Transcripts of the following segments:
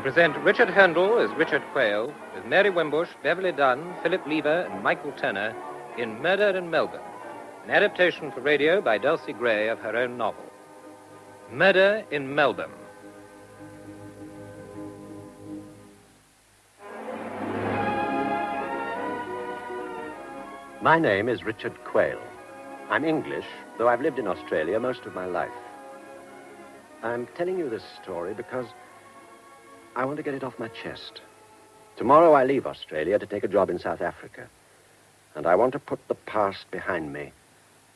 present Richard Handel as Richard Quayle, with Mary Wimbush, Beverly Dunn, Philip Lever, and Michael Turner in Murder in Melbourne, an adaptation for radio by Dulcie Gray of her own novel. Murder in Melbourne. My name is Richard Quayle. I'm English, though I've lived in Australia most of my life. I'm telling you this story because I want to get it off my chest. Tomorrow I leave Australia to take a job in South Africa. And I want to put the past behind me,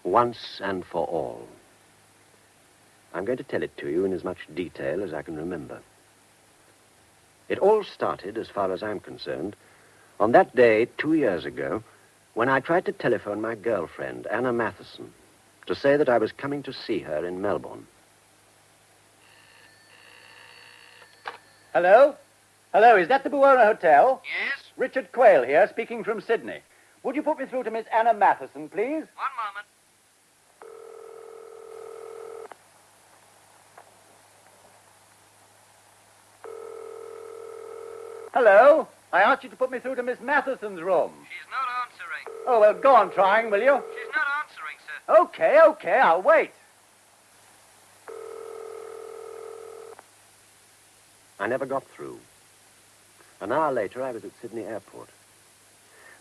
once and for all. I'm going to tell it to you in as much detail as I can remember. It all started, as far as I'm concerned, on that day 2 years ago, when I tried to telephone my girlfriend, Anna Matheson, to say that I was coming to see her in Melbourne. Hello? Hello, is that the Buona Hotel? Yes? Richard Quayle here, speaking from Sydney. Would you put me through to Miss Anna Matheson, please? One moment. Hello? I asked you to put me through to Miss Matheson's room. She's not answering. Oh, well, go on trying, will you? She's not answering, sir. Okay, I'll wait. I never got through. An hour later, I was at Sydney Airport.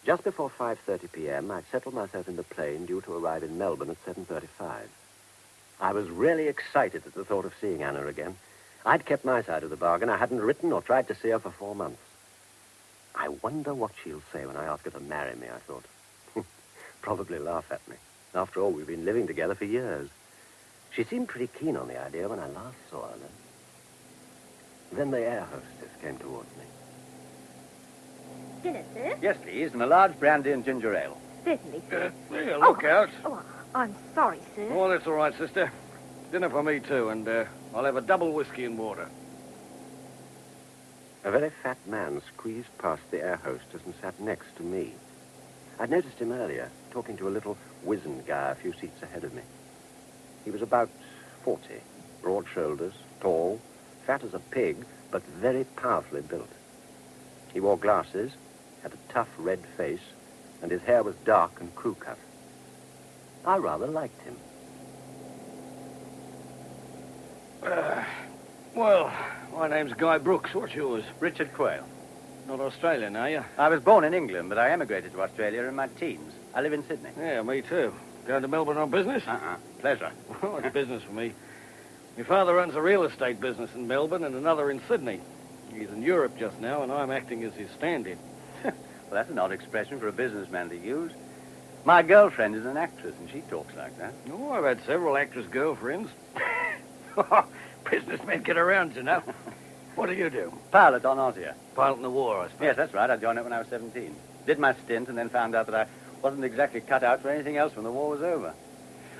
Just before 5:30 p.m., I'd settled myself in the plane due to arrive in Melbourne at 7:35. I was really excited at the thought of seeing Anna again. I'd kept my side of the bargain. I hadn't written or tried to see her for 4 months. I wonder what she'll say when I ask her to marry me, I thought. Probably laugh at me. After all, we've been living together for years. She seemed pretty keen on the idea when I last saw her. Then the air hostess came towards me. Dinner, sir? Yes, please, and a large brandy and ginger ale. Certainly, sir. Yeah, look out. Oh, I'm sorry, sir. Oh, that's all right, sister. Dinner for me, too, and I'll have a double whiskey and water. A very fat man squeezed past the air hostess and sat next to me. I'd noticed him earlier, talking to a little wizened guy a few seats ahead of me. He was about 40, broad shoulders, tall, fat as a pig, but very powerfully built. He wore glasses, had a tough red face, and his hair was dark and crew-cut. I rather liked him. Well, my name's Guy Brooks. What's yours? Richard Quayle. Not Australian, are you? I was born in England, but I emigrated to Australia in my teens. I live in Sydney. Yeah, me too. Going to Melbourne on business? Pleasure. Well, it's business for me. My father runs a real estate business in Melbourne and another in Sydney. He's in Europe just now, and I'm acting as his stand-in. Well, that's an odd expression for a businessman to use. My girlfriend is an actress, and she talks like that. Oh, I've had several actress girlfriends. Businessmen get around, you know. What do you do? Pilot on Aussie. Pilot in the war, I suppose. Yes, that's right. I joined it when I was 17. Did my stint and then found out that I wasn't exactly cut out for anything else when the war was over.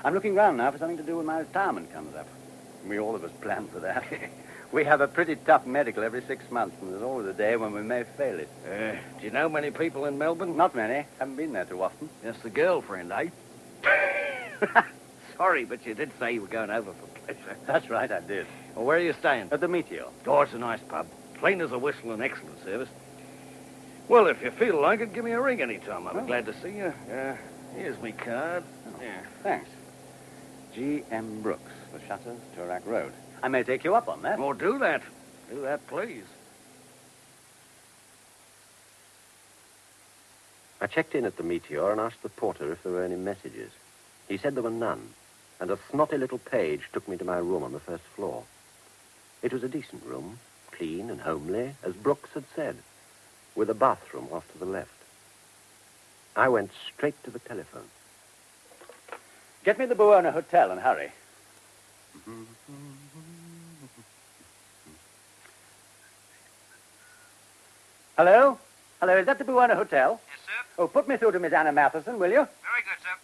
I'm looking round now for something to do when my retirement comes up. We all of us plan for that. We have a pretty tough medical every 6 months, and there's always a day when we may fail it. Do you know many people in Melbourne? Not many. Haven't been there too often. Just the girlfriend, eh? Sorry, but you did say you were going over for pleasure. That's right, I did. Well, where are you staying? At the Meteor. Oh, it's a nice pub. Clean as a whistle and excellent service. Well, if you feel like it, give me a ring anytime. I'll be glad to see you. Here's me card. Yeah. Thanks. G.M. Brooks, the Shutters, Toorak Road. I may take you up on that. Oh, do that. Do that, please. I checked in at the Meteor and asked the porter if there were any messages. He said there were none, and a snotty little page took me to my room on the first floor. It was a decent room, clean and homely, as Brooks had said, with a bathroom off to the left. I went straight to the telephone. Get me the Buona Hotel and hurry. Hello? Hello, is that the Buona Hotel? Yes, sir. Oh, put me through to Miss Anna Matheson, will you? Very good, sir.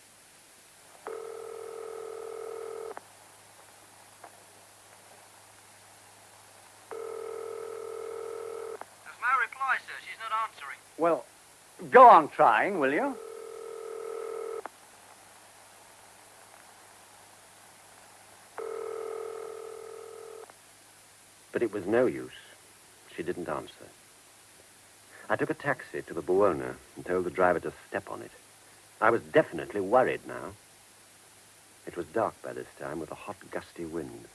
There's no reply, sir. She's not answering. Well, go on trying, will you? But it was no use. she didn't answer. I took a taxi to the Buona and told the driver to step on it. I was definitely worried now. It was dark by this time with a hot, gusty wind.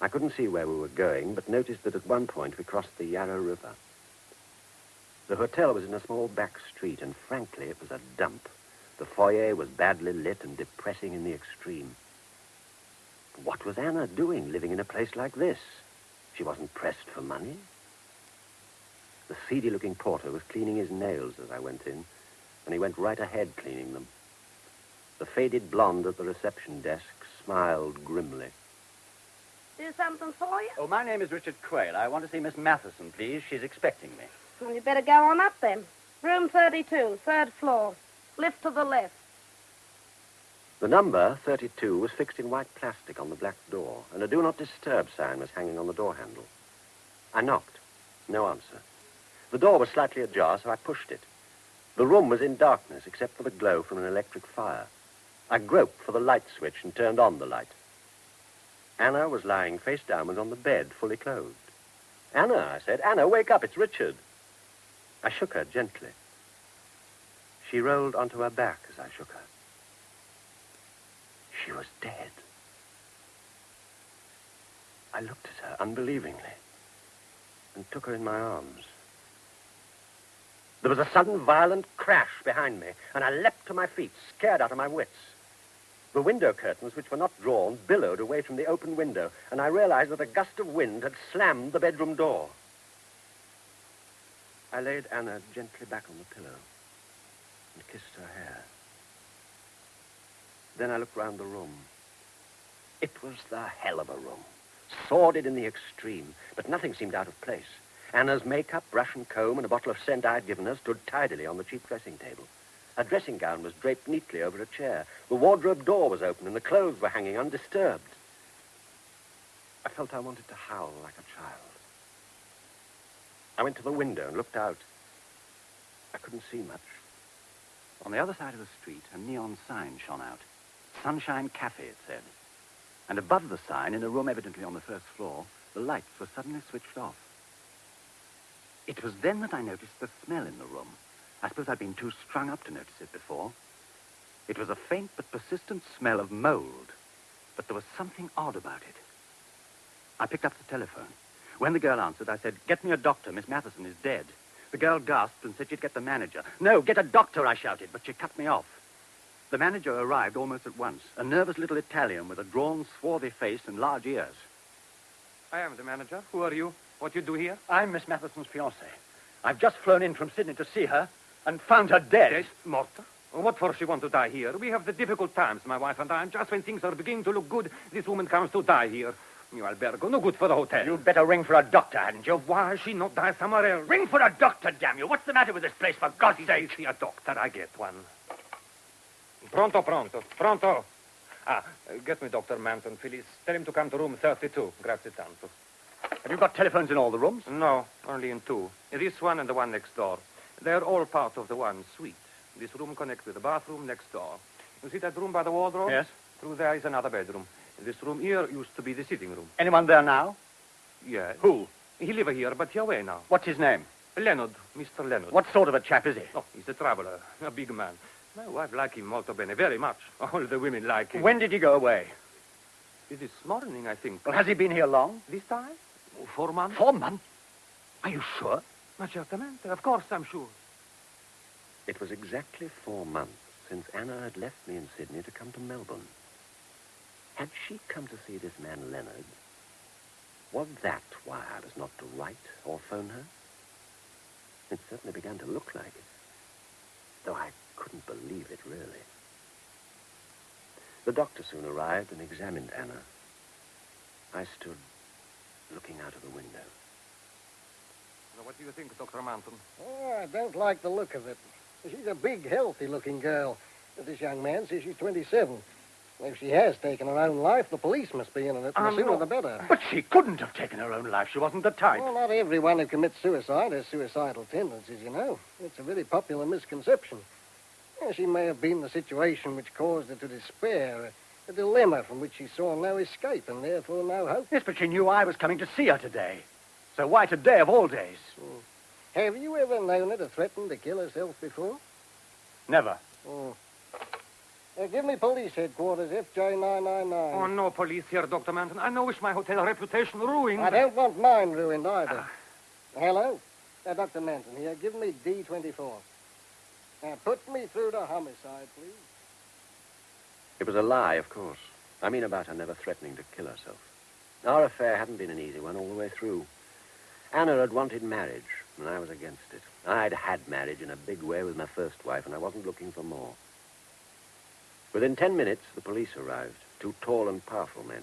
I couldn't see where we were going, but noticed that at one point we crossed the Yarra River. The hotel was in a small back street, and frankly, it was a dump. The foyer was badly lit and depressing in the extreme. What was Anna doing living in a place like this? She wasn't pressed for money. The seedy-looking porter was cleaning his nails as I went in, and he went right ahead cleaning them. The faded blonde at the reception desk smiled grimly. Do something for you? Oh, my name is Richard Quayle. I want to see Miss Matheson, please. She's expecting me. Well, you better go on up then. Room 32, third floor. Lift to the left. The number, 32, was fixed in white plastic on the black door, and a Do Not Disturb sign was hanging on the door handle. I knocked. No answer. The door was slightly ajar, so I pushed it. The room was in darkness, except for the glow from an electric fire. I groped for the light switch and turned on the light. Anna was lying face downwards on the bed, fully clothed. Anna, I said. Anna, wake up. It's Richard. I shook her gently. She rolled onto her back as I shook her. She was dead. I looked at her unbelievingly and took her in my arms. There was a sudden violent crash behind me, and I leapt to my feet, scared out of my wits. The window curtains, which were not drawn, billowed away from the open window, and I realized that a gust of wind had slammed the bedroom door. I laid Anna gently back on the pillow and kissed her hair. Then I looked round the room. It was the hell of a room, sordid in the extreme, but nothing seemed out of place. Anna's makeup, brush and comb, and a bottle of scent I'd given her stood tidily on the cheap dressing table. Her dressing gown was draped neatly over a chair. The wardrobe door was open, and the clothes were hanging undisturbed. I felt I wanted to howl like a child. I went to the window and looked out. I couldn't see much. On the other side of the street, a neon sign shone out. Sunshine Cafe, it said. And above the sign, in a room evidently on the first floor, the lights were suddenly switched off. It was then that I noticed the smell in the room. I suppose I'd been too strung up to notice it before. It was a faint but persistent smell of mold, but there was something odd about it. I picked up the telephone. When the girl answered, I said, "Get me a doctor. Miss Matheson is dead." The girl gasped and said she'd get the manager. "No, get a doctor," I shouted, but she cut me off. The manager arrived almost at once, a nervous little Italian with a drawn, swarthy face and large ears. I am the manager. Who are you? What you do here? I'm Miss Matheson's fiancé. I've just flown in from Sydney to see her and found her dead. Dead? Morta? What for she want to die here? We have the difficult times, my wife and I, and just when things are beginning to look good, this woman comes to die here. You albergo, no good for the hotel. You'd better ring for a doctor, hadn't you? Why she not die somewhere else? Ring for a doctor, damn you. What's the matter with this place, for God's sake? See a doctor, I get one. Pronto, pronto, pronto. Get me Dr. Manton, please. Tell him to come to room 32. Grazie tanto. Have you got telephones in all the rooms? No, only in two. This one and the one next door. They're all part of the one suite. This room connects with the bathroom next door. You see that room by the wardrobe? Yes. Through there is another bedroom. This room here used to be the sitting room. Anyone there now? Yes. Who? He live here, but he away now. What's his name? Leonard, Mr. Leonard. What sort of a chap is he? Oh, he's a traveler, a big man. My wife like him molto bene, very much. All the women like him. When did he go away? This morning, I think. Well, has he been here long? This time? 4 months. 4 months? Are you sure? Ma certamente. Of course, I'm sure. It was exactly 4 months since Anna had left me in Sydney to come to Melbourne. Had she come to see this man Leonard? Was that why I was not to write or phone her? It certainly began to look like it, though I couldn't believe it, really. The doctor soon arrived and examined Anna. I stood looking out of the window. Now, what do you think, Dr. Manton? Oh, I don't like the look of it. She's a big, healthy-looking girl. But this young man says she's 27. If she has taken her own life, the police must be in on it. The sooner the better. But she couldn't have taken her own life. She wasn't the type. Well, not everyone who commits suicide has suicidal tendencies, you know. It's a very popular misconception. Yeah, she may have been in the situation which caused her to despair, a dilemma from which she saw no escape and therefore no hope. Yes, but she knew I was coming to see her today. sir. Why today of all days? Have you ever known her to threaten to kill herself before? Never. Oh. Give me police headquarters, FJ999. Oh, no police here, Dr. Manton. I know wish my hotel reputation ruined. I don't want mine ruined either. Hello? Dr. Manton here. Give me D24. Now, put me through to homicide, please. It was a lie, of course. I mean about her never threatening to kill herself. Our affair hadn't been an easy one all the way through. Anna had wanted marriage, and I was against it. I'd had marriage in a big way with my first wife, and I wasn't looking for more. Within 10 minutes, the police arrived, 2 tall and powerful men.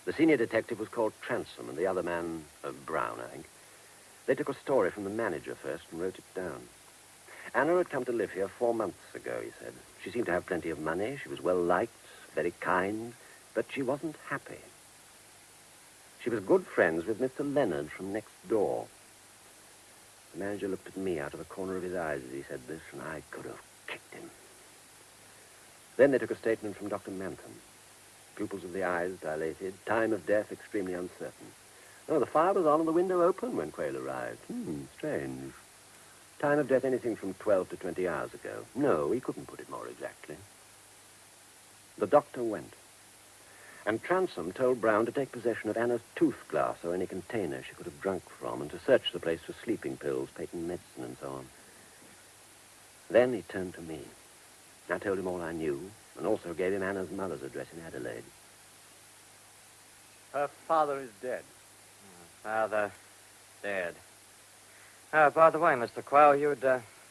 The senior detective was called Transome, and the other man, Brown, I think. They took a story from the manager first and wrote it down. Anna had come to live here 4 months ago, he said. She seemed to have plenty of money. She was well-liked, very kind, but she wasn't happy. She was good friends with Mr. Leonard from next door. The manager looked at me out of the corner of his eyes as he said this, and I could have kicked him. Then they took a statement from Dr. Manton. Pupils of the eyes dilated, time of death extremely uncertain. Oh, the fire was on and the window open when Quayle arrived. Strange. Time of death anything from 12 to 20 hours ago. No, he couldn't put it more exactly. The doctor went. And Transome told Brown to take possession of Anna's tooth glass or any container she could have drunk from and to search the place for sleeping pills, patent medicine, and so on. Then he turned to me. I told him all I knew and also gave him Anna's mother's address in Adelaide. Her father is dead. Father dead. Oh, by the way, Mr. Quayle, you'd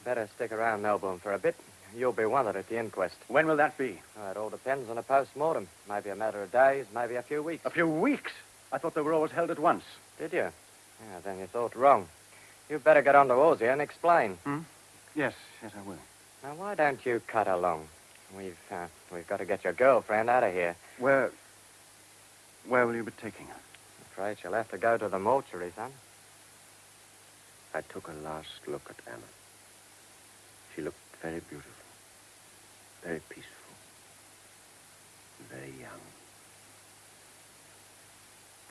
better stick around Melbourne for a bit. You'll be wanted at the inquest. When will that be? Oh, it all depends on a post-mortem. Maybe a matter of days, maybe a few weeks. A few weeks? I thought they were always held at once. Did you? Yeah, then you thought wrong. You'd better get on to Aussie and explain. Yes, I will. Now, why don't you cut along? We've got to get your girlfriend out of here. Where will you be taking her? I'm afraid she'll have to go to the mortuary, son. I took a last look at Anna. She looked very beautiful, very peaceful, and very young.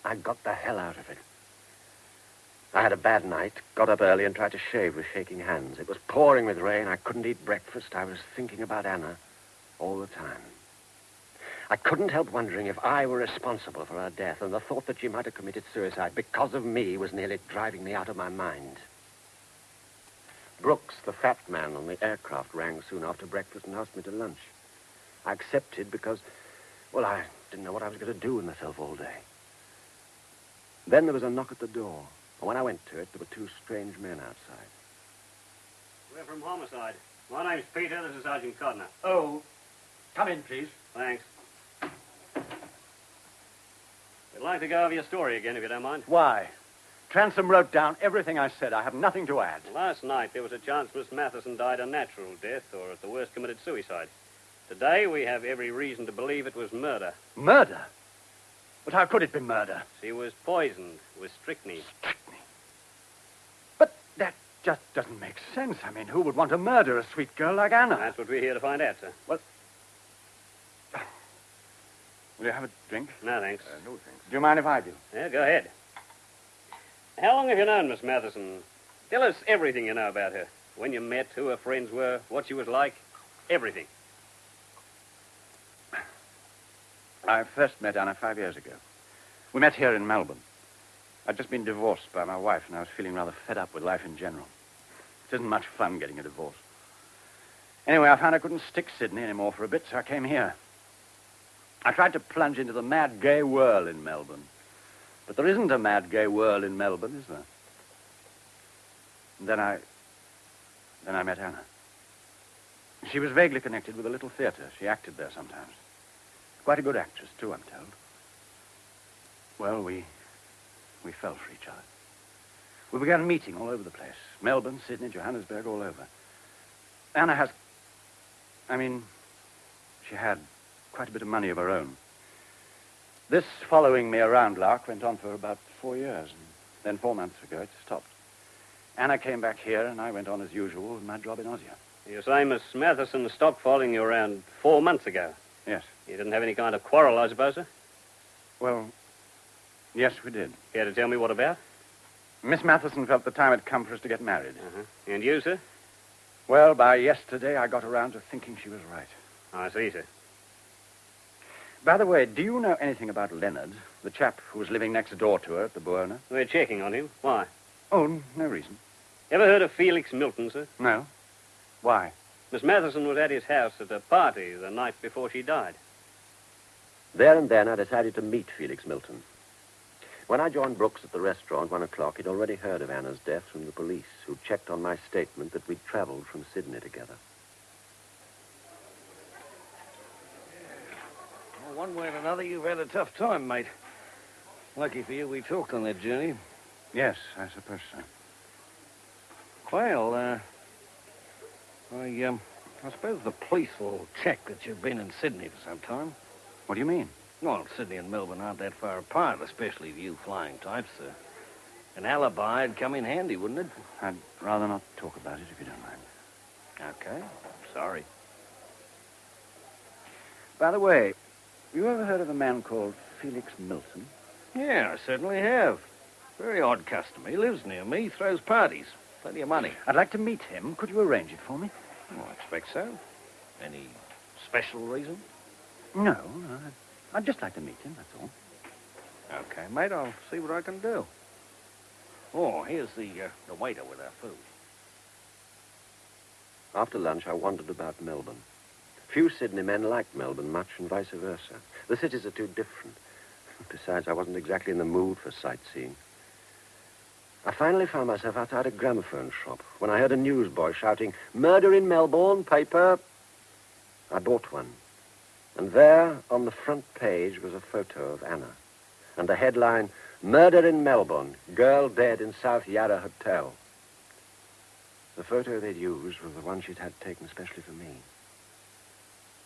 I got the hell out of it. I had a bad night, got up early and tried to shave with shaking hands. It was pouring with rain. I couldn't eat breakfast. I was thinking about Anna all the time. I couldn't help wondering if I were responsible for her death, and the thought that she might have committed suicide because of me was nearly driving me out of my mind. Brooks, the fat man on the aircraft, rang soon after breakfast and asked me to lunch. I accepted because, well, I didn't know what I was going to do with myself all day. Then there was a knock at the door. And when I went to it, there were 2 strange men outside. We're from Homicide. My name's Peter. This is Sergeant Codner. Oh, come in, please. Thanks. We'd like to go over your story again, if you don't mind. Why? Transome wrote down everything I said. I have nothing to add. Last night, there was a chance Miss Matheson died a natural death, or at the worst, committed suicide. Today, we have every reason to believe it was murder. Murder? But how could it be murder? She was poisoned with strychnine. Strychnine? But that just doesn't make sense. I mean, who would want to murder a sweet girl like Anna? That's what we're here to find out, sir. Well, will you have a drink? No, thanks. No, thanks. Do you mind if I do? Yeah, go ahead. How long have you known Miss Matheson? Tell us everything you know about her. When you met, who her friends were, what she was like, everything. I first met Anna 5 years ago. We met here in Melbourne. I'd just been divorced by my wife, and I was feeling rather fed up with life in general. It isn't much fun getting a divorce. Anyway, I found I couldn't stick Sydney anymore for a bit, so I came here. I tried to plunge into the mad gay whirl in Melbourne. But there isn't a mad gay whirl in Melbourne, is there? And then I met Anna. She was vaguely connected with a little theater. She acted there sometimes. Quite a good actress, too, I'm told. Well, we fell for each other. We began meeting all over the place. Melbourne, Sydney, Johannesburg, all over. Anna she had quite a bit of money of her own. This following me around lark went on for about 4 years, and then 4 months ago it stopped. Anna came back here, and I went on as usual with my job in Aussie. You say Miss Matheson stopped following you around 4 months ago? Yes. You didn't have any kind of quarrel, I suppose, sir? Well, yes, we did. Care to tell me what about? Miss Matheson felt the time had come for us to get married. Uh-huh. And you, sir? Well, by yesterday, I got around to thinking she was right. I see, sir. By the way, do you know anything about Leonard, the chap who was living next door to her at the Buona? We're checking on him. Why? Oh, no reason. Ever heard of Felix Milton, sir? No. Why? Miss Matheson was at his house at a party the night before she died. There and then I decided to meet Felix Milton. When I joined Brooks at the restaurant 1 o'clock, he'd already heard of Anna's death from the police, who'd checked on my statement that we'd traveled from Sydney together. Well, one way or another, you've had a tough time, mate. Lucky for you, we talked on that journey. Yes, I suppose so. Well, I suppose the police will check that you've been in Sydney for some time. What do you mean? Well, Sydney and Melbourne aren't that far apart, especially for you flying types. An alibi would come in handy, wouldn't it? I'd rather not talk about it, if you don't mind. Okay. Sorry. By the way, you ever heard of a man called Felix Milton? Yeah, I certainly have. Very odd customer. He lives near me, throws parties. Plenty of money. I'd like to meet him. Could you arrange it for me? Oh, I expect so. Any special reason? No, I'd just like to meet him, that's all. Okay, mate, I'll see what I can do. Oh, here's the waiter with our food. After lunch, I wandered about Melbourne. Few Sydney men liked Melbourne much, and vice versa. The cities are too different. Besides, I wasn't exactly in the mood for sightseeing. I finally found myself outside a gramophone shop when I heard a newsboy shouting, "Murder in Melbourne, paper." I bought one. And there, on the front page, was a photo of Anna. And the headline, "Murder in Melbourne, girl dead in South Yarra Hotel." The photo they'd used was the one she'd had taken especially for me.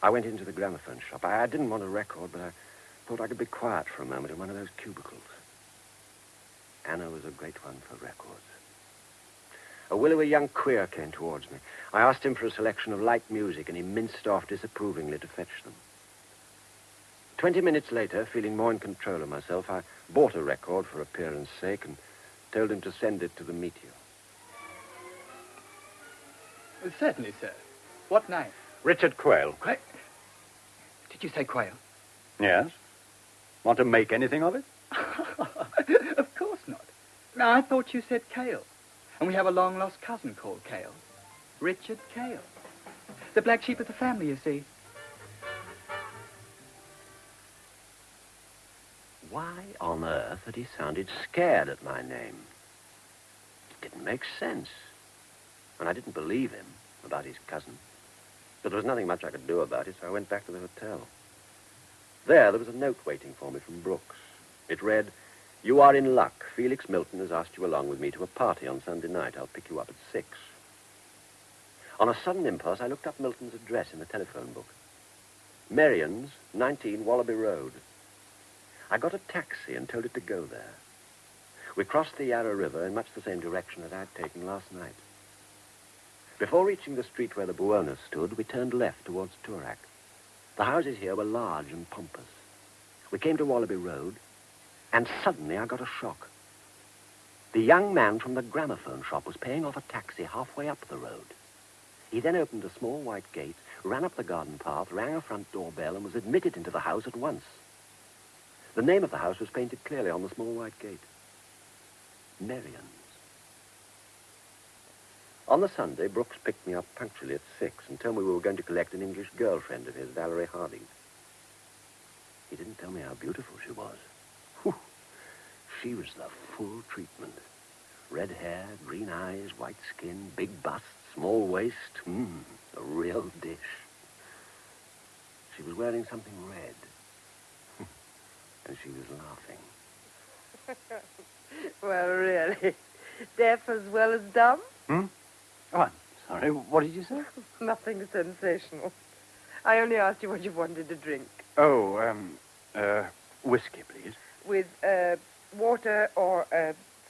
I went into the gramophone shop. I didn't want a record, but I thought I could be quiet for a moment in one of those cubicles. Anna was a great one for records. A willowy young queer came towards me. I asked him for a selection of light music, and he minced off disapprovingly to fetch them. 20 minutes later, feeling more in control of myself, I bought a record for appearance sake and told him to send it to the Meteor. Certainly, sir. What name? Richard Quayle. Did you say Quayle? Yes. Want to make anything of it? Of course not. No, I thought you said Cale. And we have a long-lost cousin called Cale. Richard Cale. The black sheep of the family, you see. Why on earth had he sounded scared at my name? It didn't make sense. And I didn't believe him about his cousin. But there was nothing much I could do about it, so I went back to the hotel. There was a note waiting for me from Brooks. It read, "You are in luck. Felix Milton has asked you along with me to a party on Sunday night. I'll pick you up at 6. On a sudden impulse, I looked up Milton's address in the telephone book. Merrian's, 19 Wallaby Road. I got a taxi and told it to go there. We crossed the Yarra River in much the same direction as I'd taken last night. Before reaching the street where the Buona stood, we turned left towards Toorak. The houses here were large and pompous. We came to Wallaby Road, and suddenly I got a shock. The young man from the gramophone shop was paying off a taxi halfway up the road. He then opened a small white gate, ran up the garden path, rang a front door bell, and was admitted into the house at once. The name of the house was painted clearly on the small white gate. Merrian's. On the Sunday, Brooks picked me up punctually at 6 and told me we were going to collect an English girlfriend of his, Valerie Harding. He didn't tell me how beautiful she was. Whew. She was the full treatment. Red hair, green eyes, white skin, big bust, small waist. A real dish. She was wearing something red. And she was laughing. Well, really? Deaf as well as dumb? Oh, I'm sorry. What did you say? Nothing sensational. I only asked you what you wanted to drink. Oh, whiskey, please. With, water or,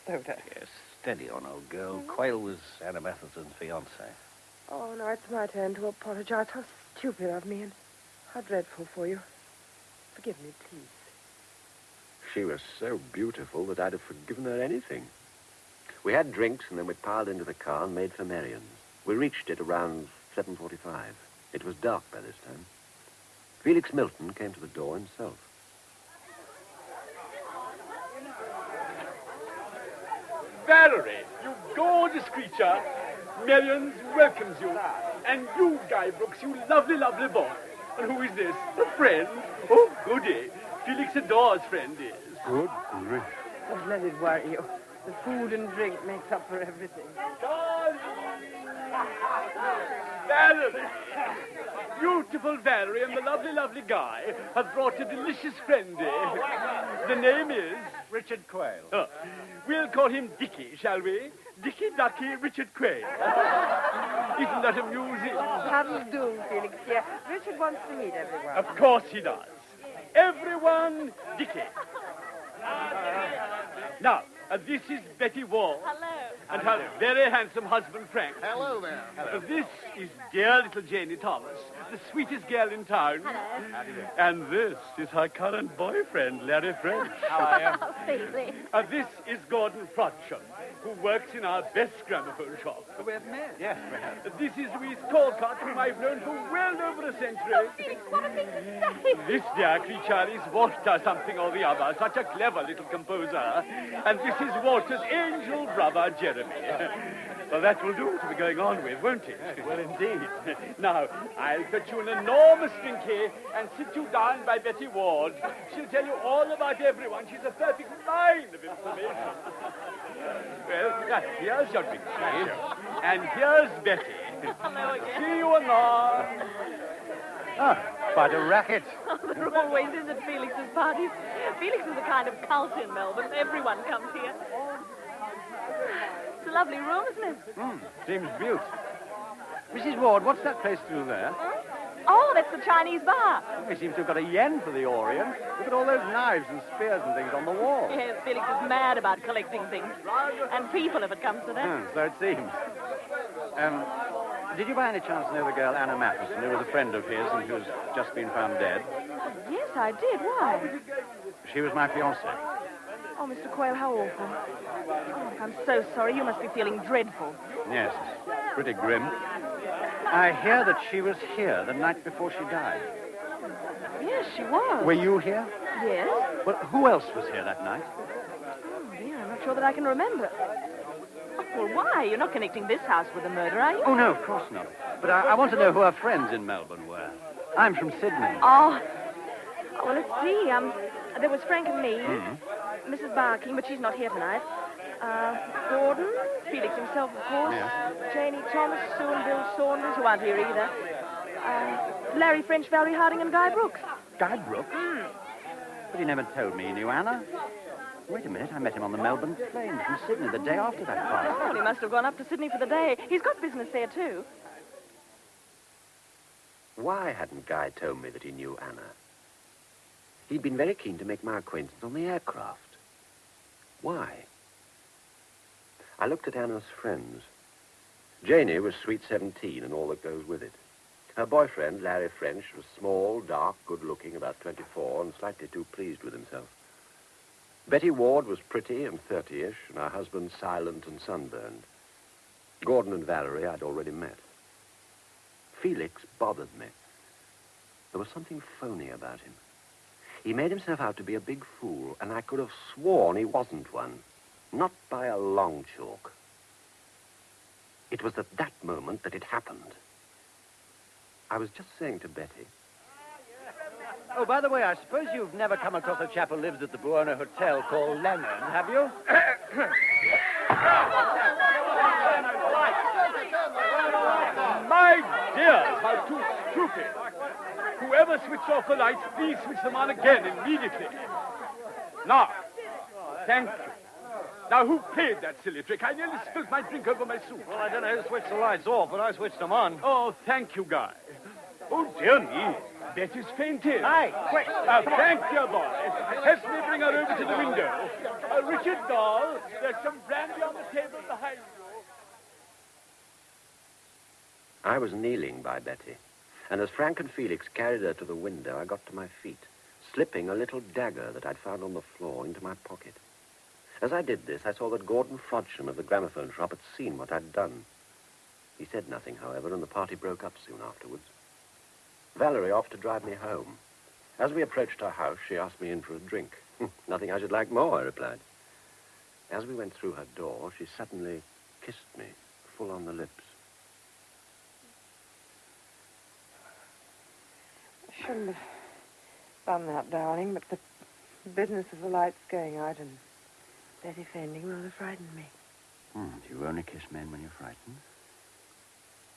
soda? Yes, steady on, old girl. Quayle was Anna Matheson's fiancé. Oh, now it's my turn to apologize. How stupid of me and how dreadful for you. Forgive me, please. She was so beautiful that I'd have forgiven her anything. We had drinks, and then we piled into the car and made for Merion's. We reached it around 7:45. It was dark by this time. Felix Milton came to the door himself. Valerie, you gorgeous creature. Merion's welcomes you. And you, Guy Brooks, you lovely, lovely boy. And who is this? A friend? Oh, goody. Felix adores friend is. Good grief. Don't let it worry you. The food and drink makes up for everything. Valerie! Beautiful Valerie and the lovely, lovely Guy have brought a delicious friend. The name is... Richard Quayle. Oh, we'll call him Dickie, shall we? Dickie Ducky Richard Quayle. Isn't that amusing? How do you do, Felix? Yeah, Richard wants to meet everyone. Of course he does. Everyone, Dickie. Now, this is Betty Ward. Hello. And her very handsome husband, Frank. Hello there. This is dear little Janie Thomas, the sweetest girl in town. Hello. And this is her current boyfriend, Larry French. How are you? Felix. This is Gordon Frodsham, who works in our best gramophone shop. We've met. Yes, we have. This is Louise Colcott, whom I've known for well over a century. Oh, Felix, what a thing to say. This dear creature is Walter something or the other, such a clever little composer. And this is Walter's angel brother, Jeremy. Well, that will do to be going on with, won't it? Well, indeed. Now, I'll fetch you an enormous drinky and sit you down by Betty Ward. She'll tell you all about everyone. She's a perfect mine of information. Well, here's your drinky. And here's Betty. Hello again. See you anon. Oh, quite a racket. There always is at Felix's parties. Felix is a kind of cult in Melbourne. Everyone comes here. It's a lovely room, isn't it? Seems beautiful. Mrs. Ward, what's that place through there? Oh, that's the Chinese bar. We seem to have got a yen for the Orient. Look at all those knives and spears and things on the wall. Yes, Felix is mad about collecting things. And people, if it comes to that. So it seems. Did you by any chance know the girl Anna Matheson, who was a friend of his and who's just been found dead? Yes, I did. Why? She was my fiancée. Oh, Mr. Quayle, how awful. Oh, I'm so sorry. You must be feeling dreadful. Yes, pretty grim. I hear that she was here the night before she died. Yes, she was. Were you here? Yes. Well, who else was here that night? Oh, dear, I'm not sure that I can remember. Oh, well, why? You're not connecting this house with the murder, are you? Oh, no, of course not. But I want to know who her friends in Melbourne were. I'm from Sydney. Oh, well, let's see. There was Frank and me, Mrs. Barking, but she's not here tonight. Gordon, Felix himself, of course. Yeah. Janie Thomas, Sue and Bill Saunders, who aren't here either. Larry French, Valerie Harding, and Guy Brooks. Guy Brooks? But he never told me he knew Anna. Wait a minute, I met him on the Melbourne plane from Sydney the day after that party. Oh, he must have gone up to Sydney for the day. He's got business there, too. Why hadn't Guy told me that he knew Anna? He'd been very keen to make my acquaintance on the aircraft. Why? I looked at Anna's friends. Janie was sweet 17 and all that goes with it. Her boyfriend, Larry French, was small, dark, good-looking, about 24, and slightly too pleased with himself. Betty Ward was pretty and 30-ish, and her husband silent and sunburned. Gordon and Valerie I'd already met. Felix bothered me. There was something phony about him. He made himself out to be a big fool, and I could have sworn he wasn't one. Not by a long chalk. It was at that moment that it happened. I was just saying to Betty... Oh, by the way, I suppose you've never come across a chap who lives at the Buona Hotel called Lennon, have you? My dear, how too stupid. Whoever switched off the lights, please switch them on again immediately. Now, thank you. Now, who played that silly trick? I nearly spilled my drink over my suit. Well, I don't know who switched the lights off, but I switched them on. Oh, thank you, Guy. Oh, dear me. Betty's fainted. Hi, quick. Thank you, boy. Help me bring her over to the window. Richard Dahl, there's some brandy on the table behind you. I was kneeling by Betty, and as Frank and Felix carried her to the window, I got to my feet, slipping a little dagger that I'd found on the floor into my pocket. As I did this, I saw that Gordon Frodsham of the gramophone shop had seen what I'd done. He said nothing, however, and the party broke up soon afterwards. Valerie offered to drive me home. As we approached her house, she asked me in for a drink. Nothing I should like more, I replied. As we went through her door, she suddenly kissed me, full on the lips. I shouldn't have done that, darling, but the business of the lights going out and Betty fainting rather frightened me. Do you only kiss men when you're frightened?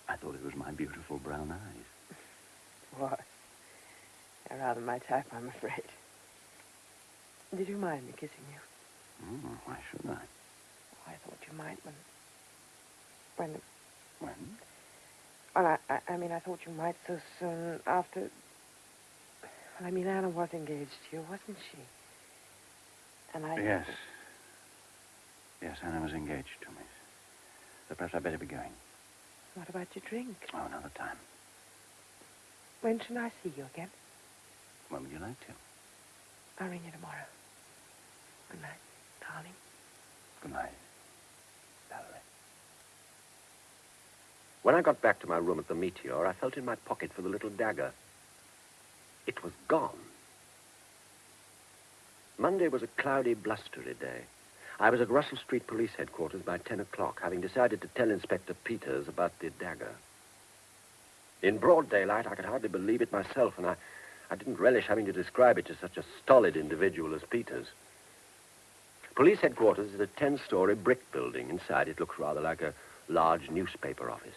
I thought it was my beautiful brown eyes. What? They're rather my type, I'm afraid. Did you mind me kissing you? Why should I? I thought you might when... When? Well, I mean, I thought you might so soon after... Well, I mean, Anna was engaged to you, wasn't she? And I... Yes. Yes, Anna was engaged to me. So perhaps I'd better be going. What about your drink? Oh, another time. When should I see you again? When would you like to? I'll ring you tomorrow. Good night, darling. Good night, Valerie. When I got back to my room at the Meteor, I felt in my pocket for the little dagger. It was gone. Monday was a cloudy, blustery day. I was at Russell Street Police Headquarters by 10 o'clock, having decided to tell Inspector Peters about the dagger. In broad daylight, I could hardly believe it myself, and I didn't relish having to describe it to such a stolid individual as Peters. Police Headquarters is a 10-story brick building. Inside, it looks rather like a large newspaper office.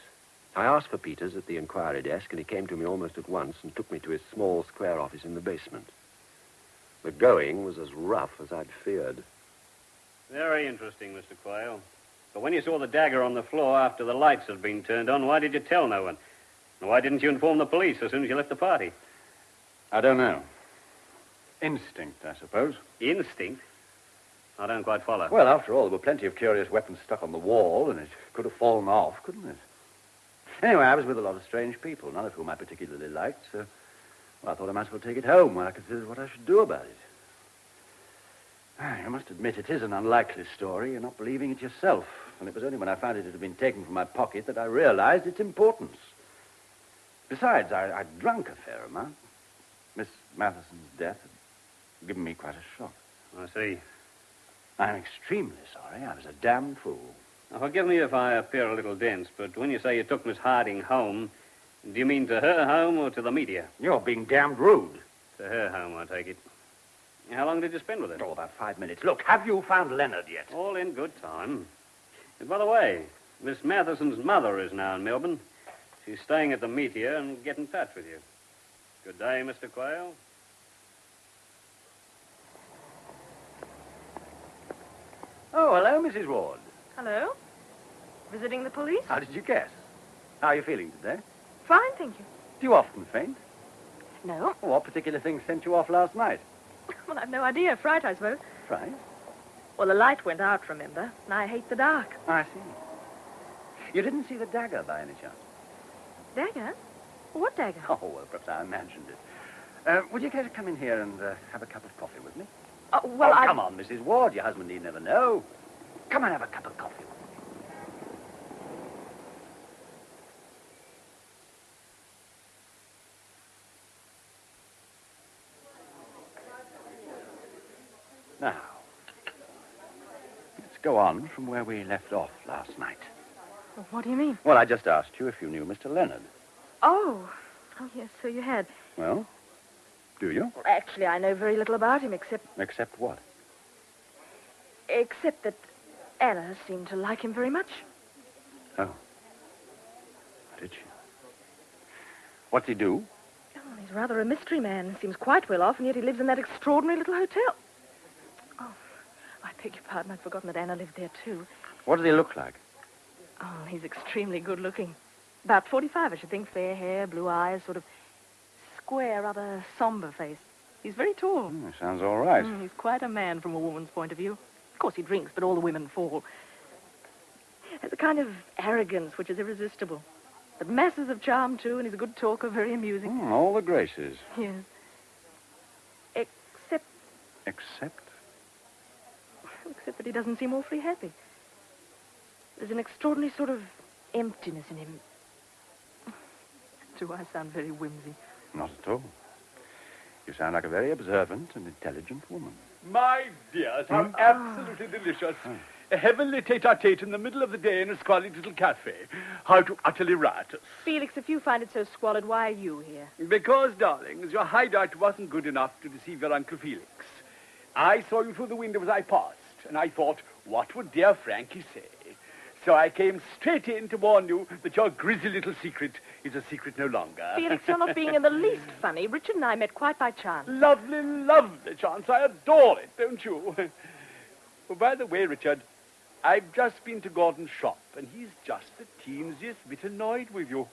I asked for Peters at the inquiry desk, and he came to me almost at once and took me to his small square office in the basement. The going was as rough as I'd feared. Very interesting, Mr. Quayle. But when you saw the dagger on the floor after the lights had been turned on, why did you tell no one? And why didn't you inform the police as soon as you left the party? I don't know. Instinct, I suppose. Instinct? I don't quite follow. Well, after all, there were plenty of curious weapons stuck on the wall, and it could have fallen off, couldn't it? Anyway, I was with a lot of strange people, none of whom I particularly liked, so I thought I might as well take it home while I considered what I should do about it. I must admit, it is an unlikely story. You're not believing it yourself. And it was only when I found it had been taken from my pocket that I realized its importance. Besides, I'd drunk a fair amount. Miss Matheson's death had given me quite a shock. I see. I'm extremely sorry. I was a damn fool. Now, forgive me if I appear a little dense, but when you say you took Miss Harding home, do you mean to her home or to the media? You're being damned rude. To her home, I take it. How long did you spend with her? Oh, about 5 minutes. Look, have you found Leonard yet? All in good time. And by the way, Miss Matheson's mother is now in Melbourne. She's staying at the Meteor and get in touch with you. Good day, Mr. Quayle. Oh, hello, Mrs. Ward. Hello? Visiting the police? How did you guess? How are you feeling today? Fine, thank you. Do you often faint? No. What particular thing sent you off last night? Well, I've no idea. Fright, I suppose. Fright? Well, the light went out, remember? And I hate the dark. I see. You didn't see the dagger by any chance? Dagger? What dagger? Oh, well, perhaps I imagined it. Would you care to come in here and have a cup of coffee with me? Well, come on, Mrs. Ward. Your husband need never know. Come and have a cup of coffee with me. Now, let's go on from where we left off last night. What do you mean? Well, I just asked you if you knew Mr. Leonard. Oh, yes, so you had. Well, do you? Actually, I know very little about him, except Except what? that Anna seemed to like him very much. Oh. Did she? What's he do? Oh, he's rather a mystery man. Seems quite well off, and yet he lives in that extraordinary little hotel. Oh, I beg your pardon. I'd forgotten that Anna lived there, too. What does he look like? Oh, he's extremely good-looking. About 45, I should think. Fair hair, blue eyes, sort of square, rather somber face. He's very tall. Sounds all right. He's quite a man from a woman's point of view. Of course, he drinks, but all the women fall. Has a kind of arrogance which is irresistible. But masses of charm, too, and he's a good talker, very amusing. All the graces. Yes. Except... Except? except that he doesn't seem awfully happy. There's an extraordinary sort of emptiness in him. Do I sound very whimsy? Not at all. You sound like a very observant and intelligent woman. My dears, how absolutely delicious. A heavenly tete-a-tete in the middle of the day in a squalid little cafe. How utterly riotous. Felix, if you find it so squalid, why are you here? Because, darlings, your hideout wasn't good enough to deceive your Uncle Felix. I saw you through the window as I passed, and I thought, what would dear Frankie say? So I came straight in to warn you that your grisly little secret is a secret no longer. Felix, you're not being in the least funny. Richard and I met quite by chance. Lovely, lovely chance. I adore it, don't you? Oh, by the way, Richard, I've just been to Gordon's shop, and he's just the teensest bit annoyed with you.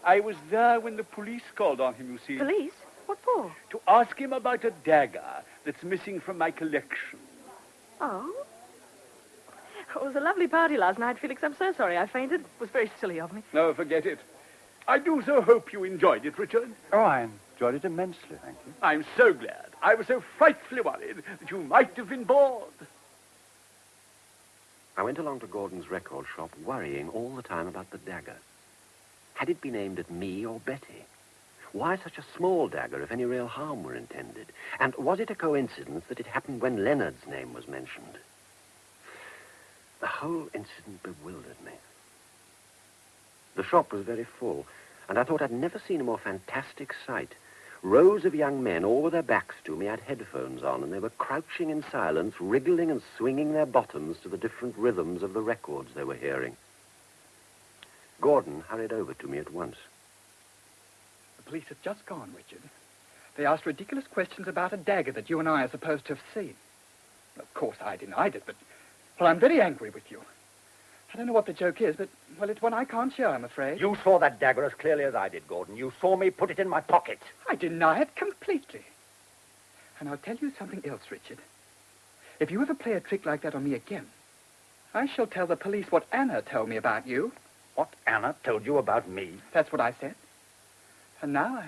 I was there when the police called on him, you see. Police? What for? To ask him about a dagger that's missing from my collection. Oh? It was a lovely party last night, Felix. I'm so sorry I fainted. It was very silly of me. No, forget it. I do so hope you enjoyed it, Richard. Oh, I enjoyed it immensely, thank you. I'm so glad. I was so frightfully worried that you might have been bored. I went along to Gordon's record shop, worrying all the time about the dagger. Had it been aimed at me or Betty? Why such a small dagger if any real harm were intended? And was it a coincidence that it happened when Leonard's name was mentioned? The whole incident bewildered me. The shop was very full, and I thought I'd never seen a more fantastic sight. Rows of young men, all with their backs to me, had headphones on, and they were crouching in silence, wriggling and swinging their bottoms to the different rhythms of the records they were hearing. Gordon hurried over to me at once. The police have just gone, Richard. They asked ridiculous questions about a dagger that you and I are supposed to have seen. Of course, I denied it, but... Well, I'm very angry with you. I don't know what the joke is, but, well, it's one I can't share, I'm afraid. You saw that dagger as clearly as I did, Gordon. You saw me put it in my pocket. I deny it completely. And I'll tell you something else, Richard. If you ever play a trick like that on me again, I shall tell the police what Anna told me about you. What Anna told you about me? That's what I said. And now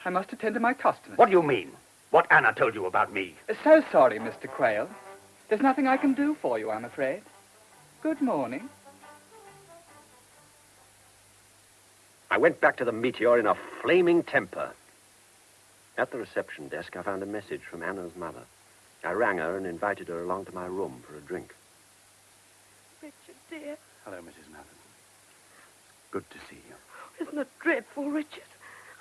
I must attend to my customers. What do you mean? What Anna told you about me? So sorry, Mr. Quayle. There's nothing I can do for you, I'm afraid. Good morning. I went back to the Meteor in a flaming temper. At the reception desk, I found a message from Anna's mother. I rang her and invited her along to my room for a drink. Richard, dear. Hello, Mrs. Matheson. Good to see you. Isn't it dreadful, Richard?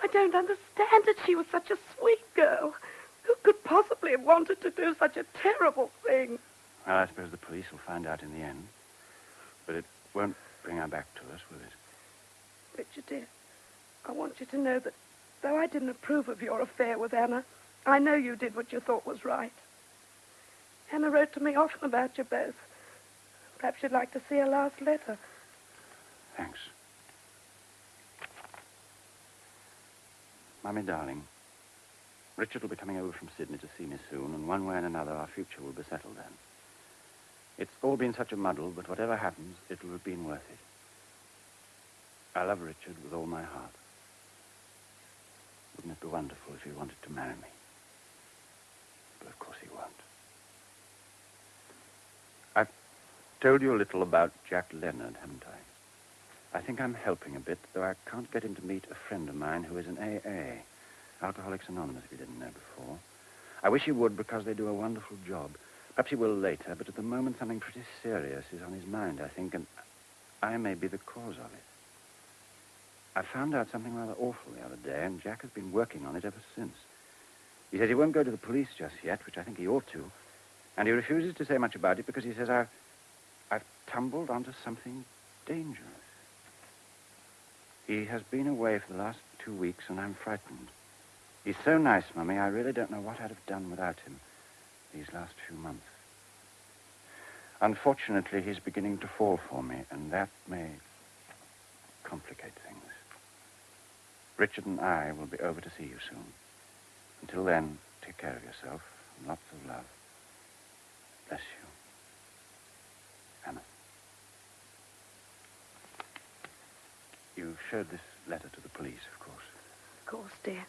I don't understand it. She was such a sweet girl. Who could possibly have wanted to do such a terrible thing? Well, I suppose the police will find out in the end. But it won't bring her back to us, will it? Richard, dear, I want you to know that though I didn't approve of your affair with Anna, I know you did what you thought was right. Anna wrote to me often about you both. Perhaps you'd like to see her last letter. Thanks. Mummy, darling, Richard will be coming over from Sydney to see me soon, and one way and another our future will be settled then. It's all been such a muddle, but whatever happens, it will have been worth it. I love Richard with all my heart. Wouldn't it be wonderful if he wanted to marry me? But of course he won't. I've told you a little about Jack Leonard, haven't I? I think I'm helping a bit, though I can't get him to meet a friend of mine who is an AA, Alcoholics Anonymous, if you didn't know before. I wish he would, because they do a wonderful job. Perhaps he will later, but at the moment something pretty serious is on his mind, I think, and I may be the cause of it. I found out something rather awful the other day, and Jack has been working on it ever since. He says he won't go to the police just yet, which I think he ought to, and he refuses to say much about it because he says I've tumbled onto something dangerous. He has been away for the last 2 weeks, and I'm frightened. He's so nice, Mummy, I really don't know what I'd have done without him these last few months. Unfortunately, he's beginning to fall for me, and that may complicate things. Richard and I will be over to see you soon. Until then, take care of yourself, and lots of love. Bless you. Anna. You showed this letter to the police, of course. Of course, dear.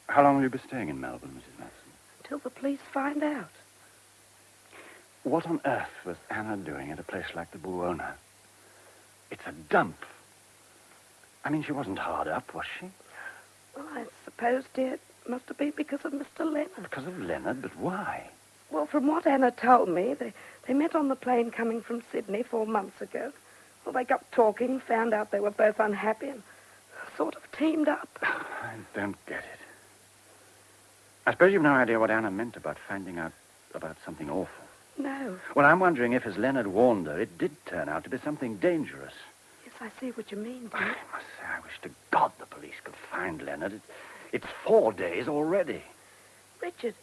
How long will you be staying in Melbourne, Mrs. Matheson? Till the police find out. What on earth was Anna doing at a place like the Buona? It's a dump. I mean, she wasn't hard up, was she? Well, I suppose, dear, it must have been because of Mr. Leonard. Because of Leonard? But why? Well, from what Anna told me, they met on the plane coming from Sydney 4 months ago. Well, they got talking, found out they were both unhappy, and sort of teamed up. I don't get it. I suppose you've no idea what Anna meant about finding out about something awful. No. Well, I'm wondering if, as Leonard warned her, it did turn out to be something dangerous. Yes, I see what you mean, dear. I must say, I wish to God the police could find Leonard. It's 4 days already. Richard,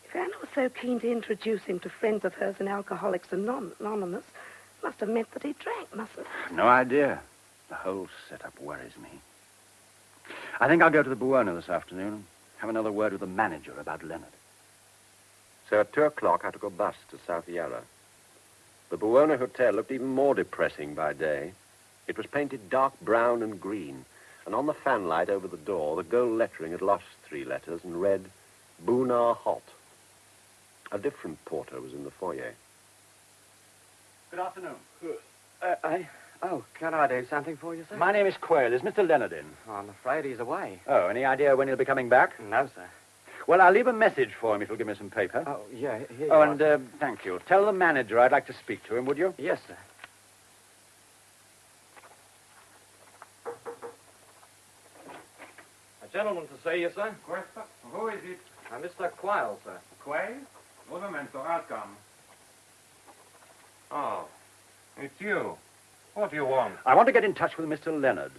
if Anna was so keen to introduce him to friends of hers in Alcoholics Anonymous, it must have meant that he drank, mustn't it? No idea. The whole setup worries me. I think I'll go to the Buona this afternoon and have another word with the manager about Leonard. So at 2 o'clock, I took a bus to South Yarra. The Buona Hotel looked even more depressing by day. It was painted dark brown and green, and on the fanlight over the door, the gold lettering had lost 3 letters and read, Buna Hot. A different porter was in the foyer. Good afternoon. Can I do something for you, sir? My name is Quayle. Is Mr. Leonard in? I'm afraid he's away. Oh, any idea when he'll be coming back? No, sir. Well, I'll leave a message for him if he'll give me some paper. Oh, yeah, here you Oh, are. and thank you. Tell the manager I'd like to speak to him, would you? Yes, sir. A gentleman to see you, sir. Who is it? Mr. Quayle, sir. Quayle? Un momento, I'll come. Oh, it's you. What do you want? I want to get in touch with Mr. Leonard.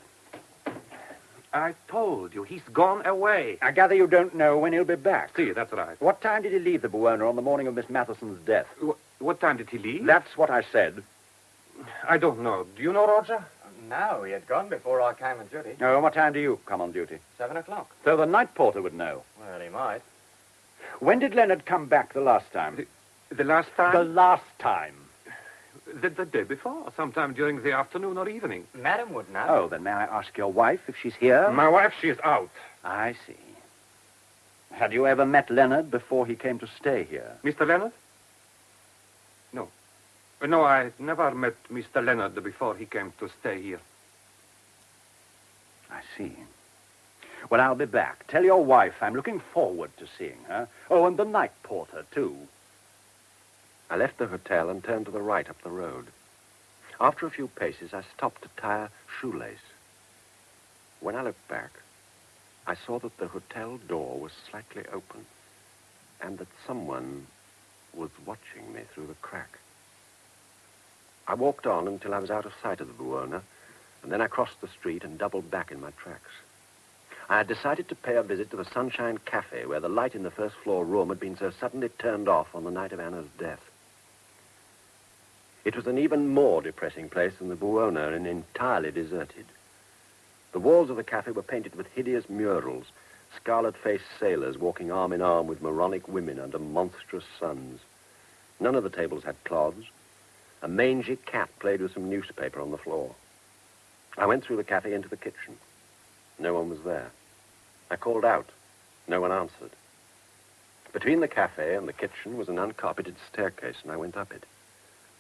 I told you, he's gone away. I gather you don't know when he'll be back. See, that's right. What time did he leave the Buona on the morning of Miss Matheson's death? What time did he leave? That's what I said. I don't know. Do you know, Roger? No, he had gone before I came on duty. Oh, what time do you come on duty? 7 o'clock. So the night porter would know. Well, he might. When did Leonard come back the last time? The last time? The last time. The day before, sometime during the afternoon or evening. Madam would know. Oh, then may I ask your wife if she's here? My wife, she's out. I see. Had you ever met Leonard before he came to stay here? Mr. Leonard? No. No, I never met Mr. Leonard before he came to stay here. I see. Well, I'll be back. Tell your wife I'm looking forward to seeing her. Oh, and the night porter, too. I left the hotel and turned to the right up the road. After a few paces, I stopped to tie a shoelace. When I looked back, I saw that the hotel door was slightly open and that someone was watching me through the crack. I walked on until I was out of sight of the Buona, and then I crossed the street and doubled back in my tracks. I had decided to pay a visit to the Sunshine Cafe, where the light in the first-floor room had been so suddenly turned off on the night of Anna's death. It was an even more depressing place than the Buona and entirely deserted. The walls of the cafe were painted with hideous murals, scarlet-faced sailors walking arm in arm with moronic women under monstrous suns. None of the tables had cloths. A mangy cat played with some newspaper on the floor. I went through the cafe into the kitchen. No one was there. I called out. No one answered. Between the cafe and the kitchen was an uncarpeted staircase, and I went up it.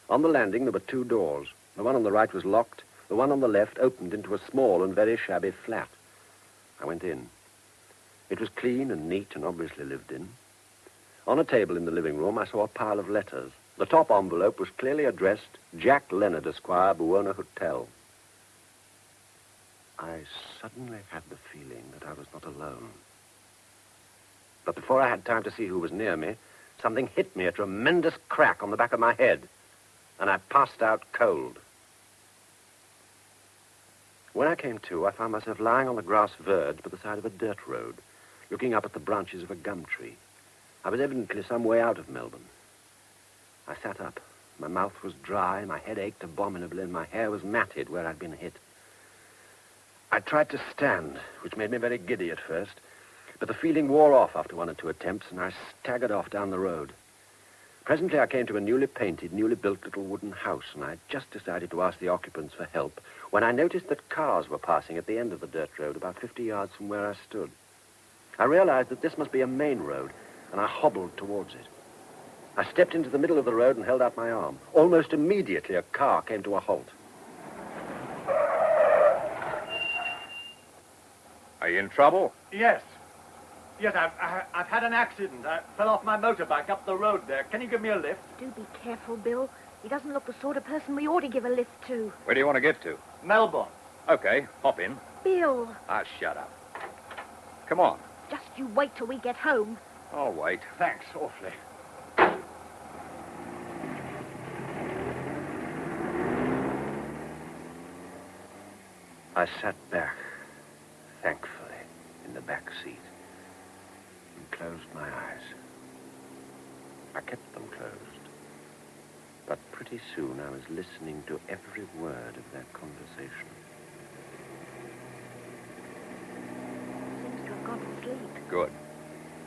On the landing, there were 2 doors. The one on the right was locked. The one on the left opened into a small and very shabby flat. I went in. It was clean and neat and obviously lived in. On a table in the living room, I saw a pile of letters. The top envelope was clearly addressed, Jack Leonard, Esquire, Buona Hotel. I suddenly had the feeling that I was not alone. But before I had time to see who was near me, something hit me a tremendous crack on the back of my head, and I passed out cold. When I came to, I found myself lying on the grass verge by the side of a dirt road, looking up at the branches of a gum tree. I was evidently some way out of Melbourne. I sat up. My mouth was dry, my head ached abominably, and my hair was matted where I'd been hit. I tried to stand, which made me very giddy at first, but the feeling wore off after 1 or 2 attempts, and I staggered off down the road. Presently, I came to a newly painted, newly built little wooden house, and I had just decided to ask the occupants for help when I noticed that cars were passing at the end of the dirt road about 50 yards from where I stood. I realized that this must be a main road, and I hobbled towards it. I stepped into the middle of the road and held out my arm. Almost immediately, a car came to a halt. Are you in trouble? Yes. Yes, I've had an accident. I fell off my motorbike up the road there. Can you give me a lift? Do be careful, Bill. He doesn't look the sort of person we ought to give a lift to. Where do you want to get to? Melbourne. Okay, hop in. Bill, Ah, shut up. Come on. just you wait till we get home. I'll wait. Thanks, awfully. I sat back, thankfully, in the back seat and closed my eyes. I kept them closed. But pretty soon I was listening to every word of their conversation. Seems to have gone to sleep. Good.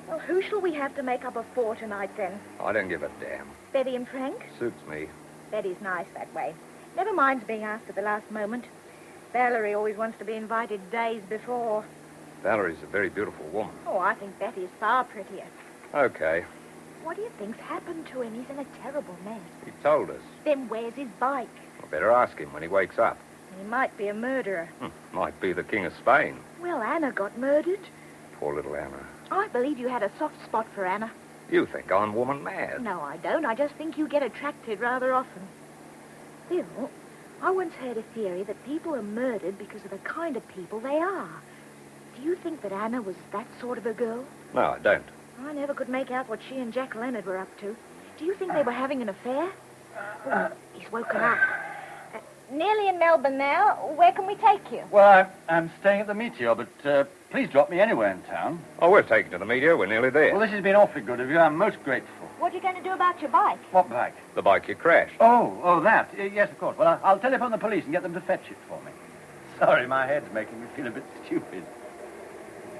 Well, who shall we have to make up a four tonight, then? I don't give a damn. Betty and Frank? Suits me. Betty's nice that way. Never minds being asked at the last moment. Valerie always wants to be invited days before. Valerie's a very beautiful woman. Oh, I think Betty's far prettier. Okay. What do you think's happened to him? He's in a terrible mess. He told us. Then where's his bike? I better ask him when he wakes up. He might be a murderer. Might be the King of Spain. Well, Anna got murdered. Poor little Anna. I believe you had a soft spot for Anna. You think I'm woman mad. No, I don't. I just think you get attracted rather often. Bill, I once heard a theory that people are murdered because of the kind of people they are. Do you think that Anna was that sort of a girl? No, I don't. I never could make out what she and Jack Leonard were up to. Do you think they were having an affair? Oh, he's woken up. Nearly in Melbourne now. Where can we take you? Well, I'm staying at the Meteor, but please drop me anywhere in town. Oh, we're taking to the Meteor. We're nearly there. Well, this has been awfully good of you. I'm most grateful. What are you going to do about your bike? What bike? The bike you crashed. Oh, that. Yes, of course. Well, I'll telephone the police and get them to fetch it for me. Sorry, my head's making me feel a bit stupid.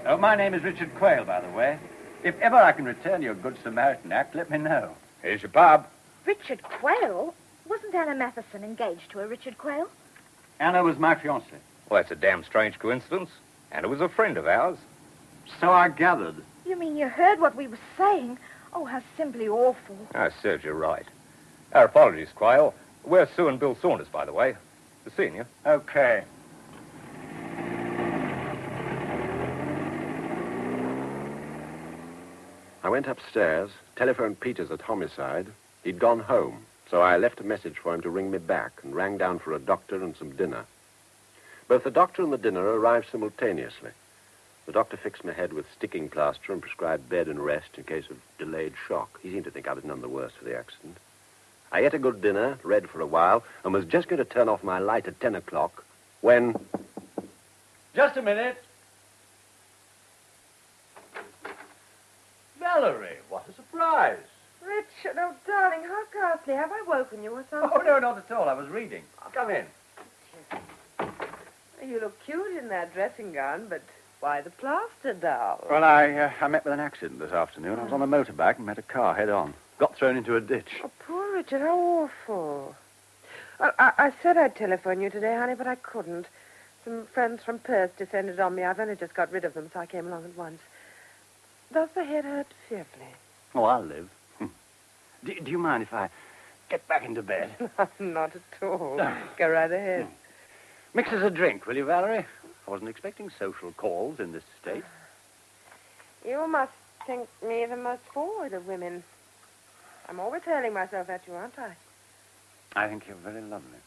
Oh, my name is Richard Quayle, by the way. If ever I can return your Good Samaritan act, let me know. Here's your pub. Richard Quayle? Wasn't Anna Matheson engaged to a Richard Quayle? Anna was my fiancée. Well, that's a damn strange coincidence. Anna was a friend of ours. So I gathered. You mean you heard what we were saying? Oh, how simply awful. I serves you right. Our apologies, Quayle. We're Sue and Bill Saunders, by the way. Good seeing you. Okay. I went upstairs, telephoned Peters at Homicide. He'd gone home, so I left a message for him to ring me back and rang down for a doctor and some dinner. Both the doctor and the dinner arrived simultaneously. The doctor fixed my head with sticking plaster and prescribed bed and rest in case of delayed shock. He seemed to think I was none the worse for the accident. I ate a good dinner, read for a while, and was just going to turn off my light at 10 o'clock when... Just a minute. Valerie, what a surprise. Richard, oh, darling, how ghastly. Have I woken you or something? Oh, no, not at all. I was reading. Come in. You look cute in that dressing gown, but why the plaster, doll? Well, I met with an accident this afternoon. I was on a motorbike and met a car head on. Got thrown into a ditch. Oh, poor Richard, how awful. Well, I said I'd telephone you today, honey, but I couldn't. Some friends from Perth descended on me. I've only just got rid of them, so I came along at once. Does the head hurt fearfully? Oh, I'll live. Do you mind if I get back into bed? Not at all. Go right ahead. Mix us a drink, will you, Valerie? I wasn't expecting social calls in this state. You must think me the most forward of women. I'm always hurling myself at you, aren't I? I think you're very lovely.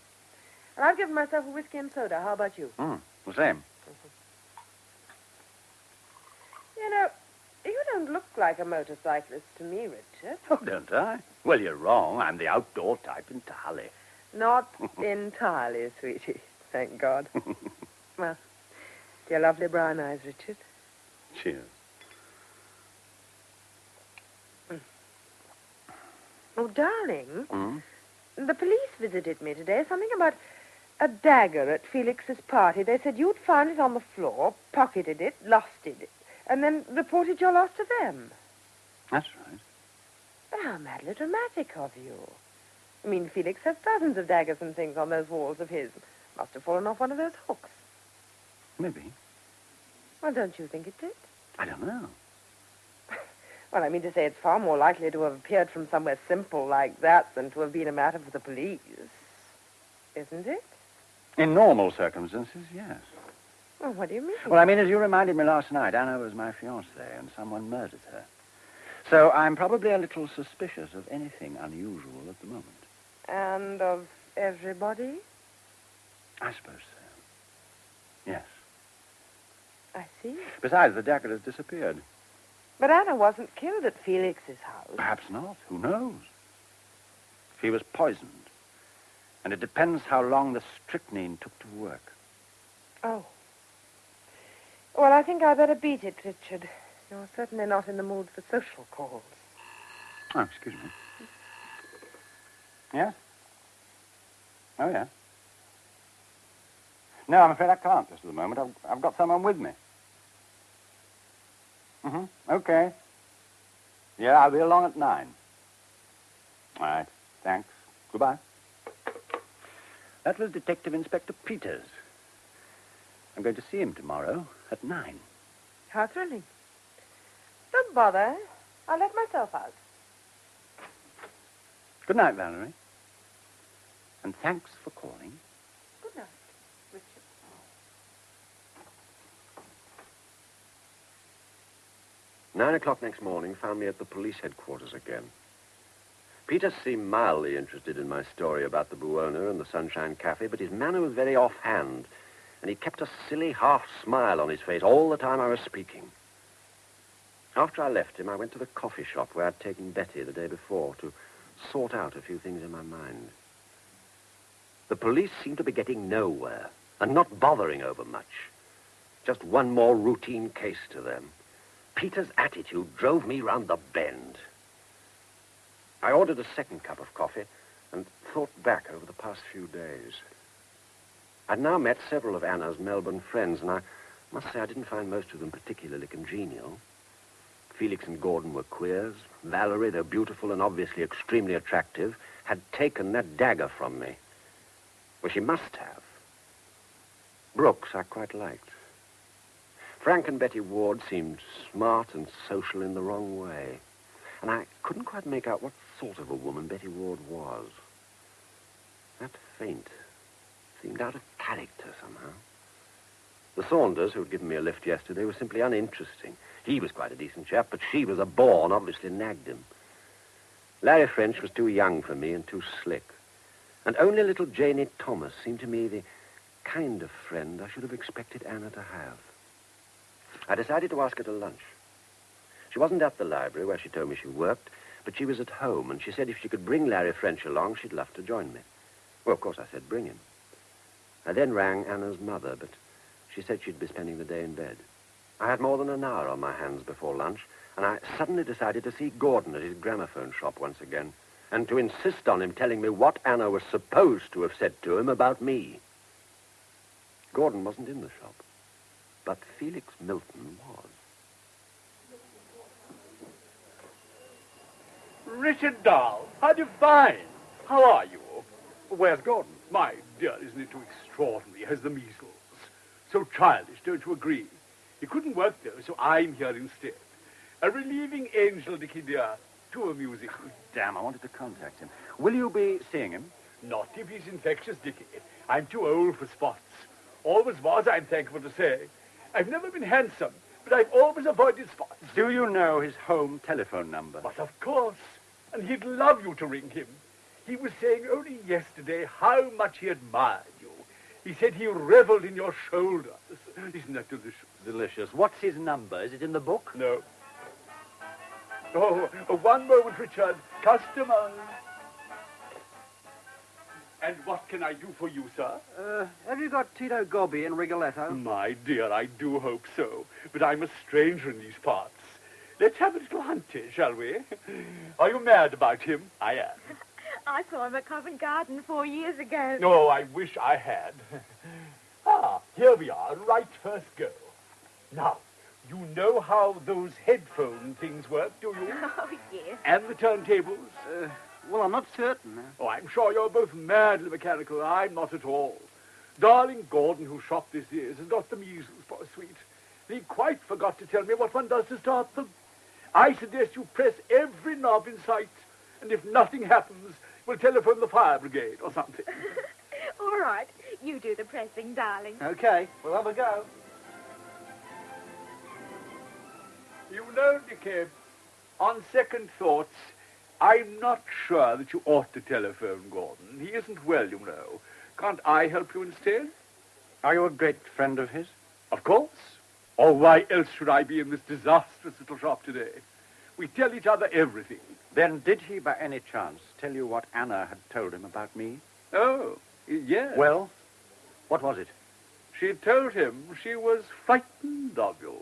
And I've given myself a whiskey and soda. How about you? The same. You know, you don't look like a motorcyclist to me, Richard. Oh, don't I? Well, you're wrong. I'm the outdoor type entirely. Not entirely, sweetie. Thank God. Well, your lovely brown eyes, Richard. Cheers. Oh, darling, the police visited me today. Something about a dagger at Felix's party. They said you'd found it on the floor, pocketed it, lost it, and then reported your loss to them. That's right. But how madly dramatic of you. I mean, Felix has dozens of daggers and things on those walls of his. Must have fallen off one of those hooks. Maybe. Well, don't you think it did? I don't know. Well, I mean to say it's far more likely to have appeared from somewhere simple like that than to have been a matter for the police. Isn't it? In normal circumstances, yes. Well, what do you mean? Well, I mean, as you reminded me last night, Anna was my fiancée, and someone murdered her. So I'm probably a little suspicious of anything unusual at the moment. And of everybody? I suppose so. Yes. I see. Besides, the dagger has disappeared. But Anna wasn't killed at Felix's house. Perhaps not. Who knows? She was poisoned. And it depends how long the strychnine took to work. Oh. Well, I think I'd better beat it, Richard. You're certainly not in the mood for social calls. Oh, excuse me. Yes? Oh, yeah. No, I'm afraid I can't just at the moment. I've got someone with me. Mm-hmm. Okay. Yeah, I'll be along at 9. All right. Thanks. Goodbye. That was Detective Inspector Peters. I'm going to see him tomorrow at 9. How thrilling. Don't bother. I'll let myself out. Good night, Valerie. And thanks for calling. Good night, Richard. 9 o'clock next morning found me at the police headquarters again. Peter seemed mildly interested in my story about the Buona and the Sunshine Cafe, but his manner was very offhand, and he kept a silly half-smile on his face all the time I was speaking. After I left him, I went to the coffee shop where I'd taken Betty the day before to sort out a few things in my mind. The police seemed to be getting nowhere and not bothering over much. Just one more routine case to them. Peter's attitude drove me round the bend. I ordered a second cup of coffee and thought back over the past few days. I'd now met several of Anna's Melbourne friends, and I must say I didn't find most of them particularly congenial. Felix and Gordon were queers. Valerie, though beautiful and obviously extremely attractive, had taken that dagger from me. Well, she must have. Brooks I quite liked. Frank and Betty Ward seemed smart and social in the wrong way. And I couldn't quite make out what sort of a woman Betty Ward was. That faint seemed out of character somehow. The Saunders, who had given me a lift yesterday, were simply uninteresting. He was quite a decent chap, but she was a bore and obviously nagged him. Larry French was too young for me and too slick. And only little Janie Thomas seemed to me the kind of friend I should have expected Anna to have. I decided to ask her to lunch. She wasn't at the library where she told me she worked, but she was at home, and she said if she could bring Larry French along, she'd love to join me. Well, of course, I said bring him. I then rang Anna's mother, but she said she'd be spending the day in bed. I had more than an hour on my hands before lunch, and I suddenly decided to see Gordon at his gramophone shop once again, and to insist on him telling me what Anna was supposed to have said to him about me. Gordon wasn't in the shop, but Felix Milton was. Richard Dahl, how do you find? How are you? Where's Gordon? My dear, isn't it too extraordinary? He has the measles. So childish, don't you agree? He couldn't work, though, so I'm here instead. A relieving angel, Dickie dear. Too amusing. Oh, damn, I wanted to contact him. Will you be seeing him? Not if he's infectious, Dickie. I'm too old for spots. Always was, I'm thankful to say. I've never been handsome, but I've always avoided spots. Do you know his home telephone number? But of course. And he'd love you to ring him. He was saying only yesterday how much he admired you. He said he reveled in your shoulders. Isn't that delicious? Delicious. What's his number? Is it in the book? No. Oh, one moment, Richard. Customer. And what can I do for you, sir? Have you got Tito Gobbi in Rigoletto? My dear, I do hope so. But I'm a stranger in these parts. Let's have a little hunting, shall we? Are you mad about him? I am. I saw him at Covent Garden 4 years ago. No, I wish I had. Here we are, right first go. Now, you know how those headphone things work, do you? Oh, yes. And the turntables? Well, I'm not certain. Oh, I'm sure you're both madly mechanical. I'm not at all. Darling Gordon, who shot this ears, has got the measles, poor sweet. He quite forgot to tell me what one does to start them. I suggest you press every knob in sight, and if nothing happens, we'll telephone the fire brigade or something. All right. You do the pressing, darling. Okay, we'll have a go. You know, Nicky, on second thoughts, I'm not sure that you ought to telephone Gordon. He isn't well, you know. Can't I help you instead? Are you a great friend of his? Of course. Or why else should I be in this disastrous little shop today? We tell each other everything. Then did he, by any chance, tell you what Anna had told him about me? Oh, yes. Well, what was it? She told him she was frightened of you.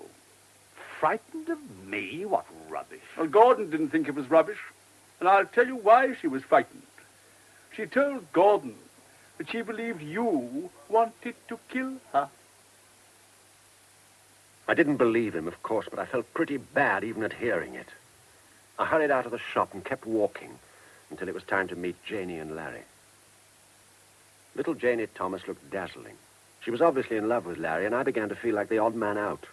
Frightened of me? What rubbish. Well, Gordon didn't think it was rubbish, and I'll tell you why she was frightened. She told Gordon that she believed you wanted to kill her. I didn't believe him, of course, but I felt pretty bad even at hearing it. I hurried out of the shop and kept walking until it was time to meet Janie and Larry. Little Janie Thomas looked dazzling. She was obviously in love with Larry, and I began to feel like the odd man out.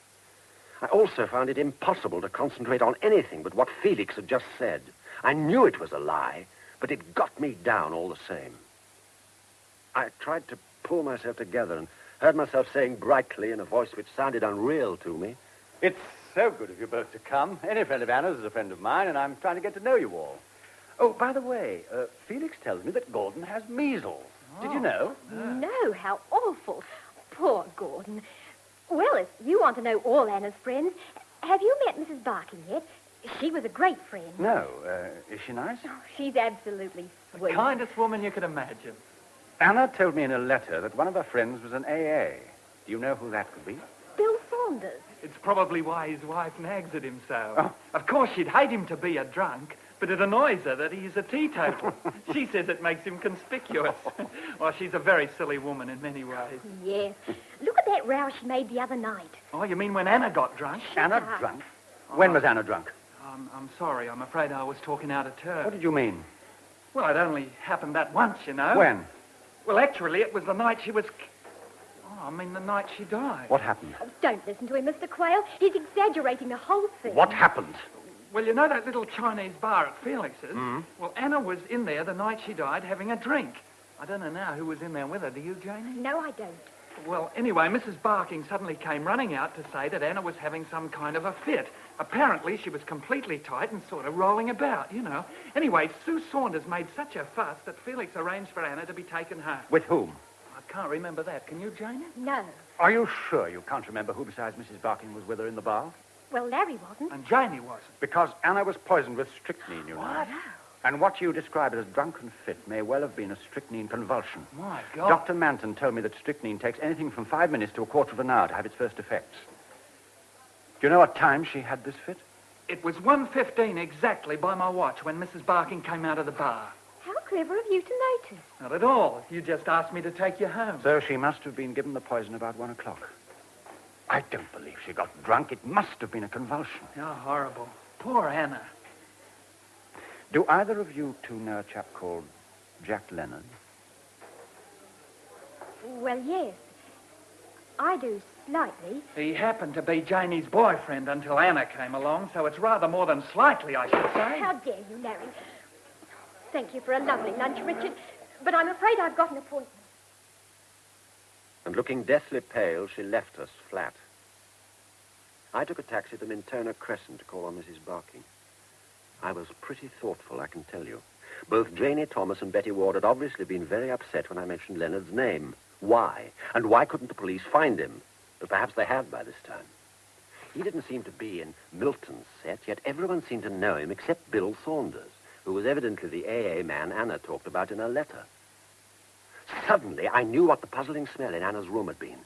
I also found it impossible to concentrate on anything but what Felix had just said. I knew it was a lie, but it got me down all the same. I tried to pull myself together and heard myself saying brightly in a voice which sounded unreal to me, It's so good of you both to come. Any friend of Anna's is a friend of mine, and I'm trying to get to know you all. Oh, by the way, Felix tells me that Gordon has measles. Did you know? No, how awful. Poor Gordon. Well, if you want to know all Anna's friends, have you met Mrs. Barking yet? She was a great friend. No. Is she nice? Oh, she's absolutely sweet. Kindest woman you could imagine. Anna told me in a letter that one of her friends was an AA. Do you know who that could be? Bill Saunders. It's probably why his wife nags at him so. Oh. Of course, she'd hate him to be a drunk, but it annoys her that he's a teetotal. She says it makes him conspicuous. Well, she's a very silly woman in many ways. Yes. Look at that row she made the other night. Oh, you mean when Anna got drunk? Anna drunk? When was Anna drunk? I'm sorry. I'm afraid I was talking out of turn. What did you mean? Well, it only happened that once, you know. When? Well, actually, it was the night she was... the night she died. What happened? Oh, don't listen to him, Mr. Quayle. He's exaggerating the whole thing. What happened? Well, you know that little Chinese bar at Felix's? Mm. Well, Anna was in there the night she died having a drink. I don't know now who was in there with her. Do you, Janie? No, I don't. Well, anyway, Mrs. Barking suddenly came running out to say that Anna was having some kind of a fit. Apparently, she was completely tight and sort of rolling about, you know. Anyway, Sue Saunders made such a fuss that Felix arranged for Anna to be taken home. With whom? I can't remember that. Can you, Janie? No. Are you sure you can't remember who besides Mrs. Barking was with her in the bar? Well, Larry wasn't. And Janie wasn't. Because Anna was poisoned with strychnine, you know. What? And what you described as drunken fit may well have been a strychnine convulsion. My God. Dr. Manton told me that strychnine takes anything from 5 minutes to a quarter of an hour to have its first effects. Do you know what time she had this fit? It was 1:15 exactly by my watch when Mrs. Barking came out of the bar. How clever of you to notice. Not at all. You just asked me to take you home. So she must have been given the poison about 1 o'clock. I don't believe she got drunk. It must have been a convulsion. How horrible. Poor Anna. Do either of you two know a chap called Jack Leonard? Well, yes. I do, slightly. He happened to be Janie's boyfriend until Anna came along, so it's rather more than slightly, I should say. How dare you, Larry? Thank you for a lovely lunch, Richard, but I'm afraid I've got an appointment. And looking deathly pale, she left us flat. I took a taxi to Minturner Crescent to call on Mrs. Barking. I was pretty thoughtful, I can tell you. Both Janie Thomas and Betty Ward had obviously been very upset when I mentioned Leonard's name. Why? And why couldn't the police find him? But perhaps they had by this time. He didn't seem to be in Milton's set, yet everyone seemed to know him except Bill Saunders, who was evidently the AA man Anna talked about in her letter. Suddenly, I knew what the puzzling smell in Anna's room had been.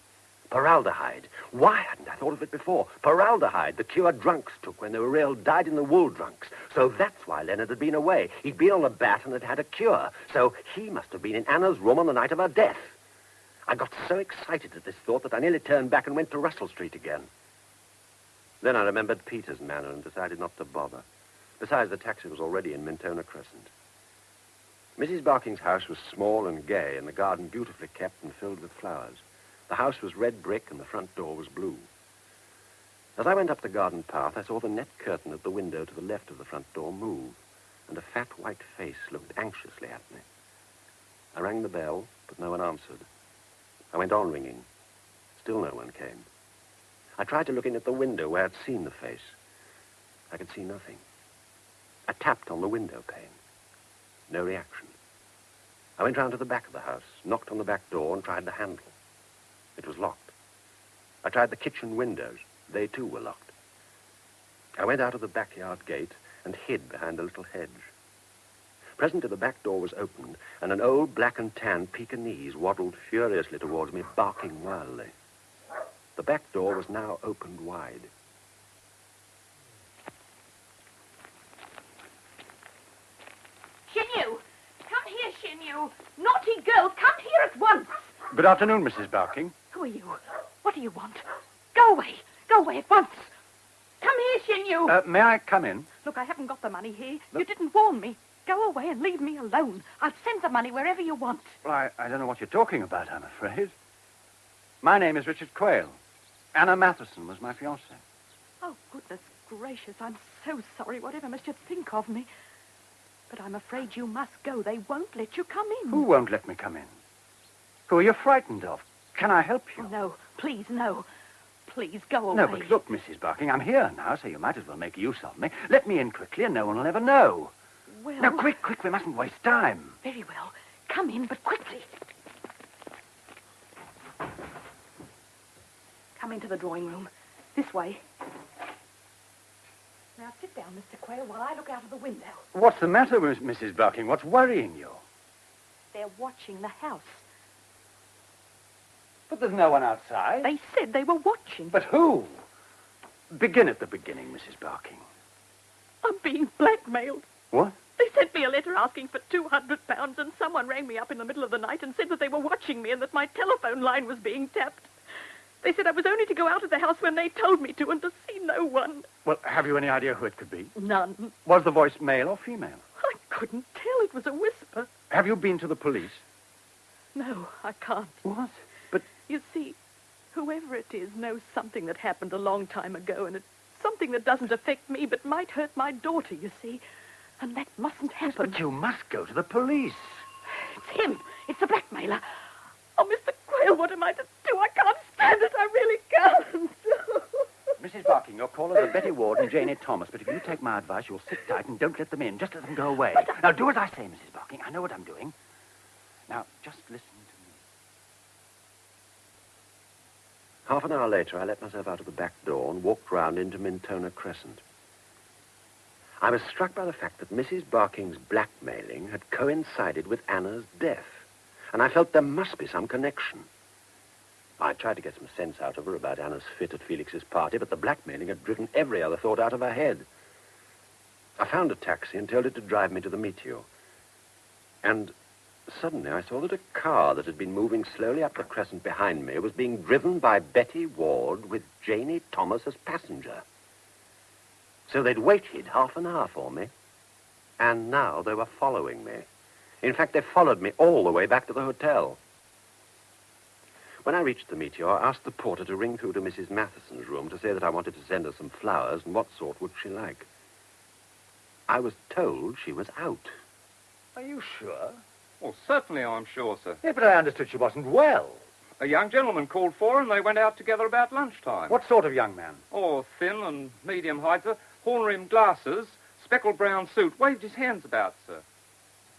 Paraldehyde. Why hadn't I thought of it before? Paraldehyde, the cure drunks took when they were real dyed-in-the-wool drunks. So that's why Leonard had been away. He'd been on the bat and had had a cure. So he must have been in Anna's room on the night of her death. I got so excited at this thought that I nearly turned back and went to Russell Street again. Then I remembered Peter's manner and decided not to bother. Besides, the taxi was already in Minturner Crescent. Mrs. Barking's house was small and gay, and the garden beautifully kept and filled with flowers. The house was red brick, and the front door was blue. As I went up the garden path, I saw the net curtain at the window to the left of the front door move, and a fat white face looked anxiously at me. I rang the bell, but no one answered. I went on ringing. Still no one came. I tried to look in at the window where I'd seen the face. I could see nothing. I tapped on the window pane. No reaction. I went round to the back of the house, knocked on the back door, and tried the handle. It was locked. I tried the kitchen windows. They, too, were locked. I went out of the backyard gate and hid behind a little hedge. Presently, the back door was opened, and an old black and tan Pekingese waddled furiously towards me, barking wildly. The back door was now opened wide. Shin-Yu! Come here, Shin-Yu! Naughty girl, come here at once! Good afternoon, Mrs. Barking. Who are you? What do you want? Go away! Go away at once! Come here, Shin-Yu! May I come in? Look, I haven't got the money here. You didn't warn me. Go away and leave me alone. I'll send the money wherever you want. Well, I don't know what you're talking about, I'm afraid. My name is Richard Quayle. Anna Matheson was my fiancée. Oh, goodness gracious, I'm so sorry. Whatever must you think of me? But I'm afraid you must go. They won't let you come in. Who won't let me come in? Who are you frightened of? Can I help you? Oh, no, please, no. Please, go away. No, but look, Mrs. Barking, I'm here now, so you might as well make use of me. Let me in quickly and no one will ever know. Well... Now, quick, we mustn't waste time. Very well. Come in, but quickly. Come into the drawing room. This way. Now, sit down, Mr. Quayle, while I look out of the window. What's the matter, Mrs. Barking? What's worrying you? They're watching the house. But there's no one outside. They said they were watching. But who? Begin at the beginning, Mrs. Barking. I'm being blackmailed. What? They sent me a letter asking for £200, and someone rang me up in the middle of the night and said that they were watching me and that my telephone line was being tapped. They said I was only to go out of the house when they told me to and to see no one. Well, have you any idea who it could be? None. Was the voice male or female? I couldn't tell. It was a whisper. Have you been to the police? No, I can't. What? But... You see, whoever it is knows something that happened a long time ago, and it's something that doesn't affect me but might hurt my daughter, you see. And that mustn't happen. But you must go to the police. It's him. It's the blackmailer. Oh, Mr. Quayle, what am I to do? I can't stand it. I really can't. Mrs. Barking, your callers are Betty Ward and Janie Thomas, but if you take my advice, you'll sit tight and don't let them in. Just let them go away. Now, do as I say, Mrs. Barking. I know what I'm doing. Now, just listen to me. Half an hour later, I let myself out of the back door and walked round into Mintona Crescent. I was struck by the fact that Mrs. Barking's blackmailing had coincided with Anna's death, and I felt there must be some connection. I tried to get some sense out of her about Anna's fit at Felix's party, but the blackmailing had driven every other thought out of her head. I found a taxi and told it to drive me to the Meteor. And suddenly I saw that a car that had been moving slowly up the crescent behind me was being driven by Betty Ward with Janie Thomas as passenger. So they'd waited half an hour for me, and now they were following me. In fact, they followed me all the way back to the hotel. When I reached the Meteor, I asked the porter to ring through to Mrs. Matheson's room to say that I wanted to send her some flowers and what sort would she like. I was told she was out. Are you sure? Well, certainly I'm sure, sir. Yeah, but I understood she wasn't well. A young gentleman called for her and they went out together about lunchtime. What sort of young man? Oh, thin and medium height, sir. Horn-rimmed glasses, speckled brown suit. Waved his hands about, sir.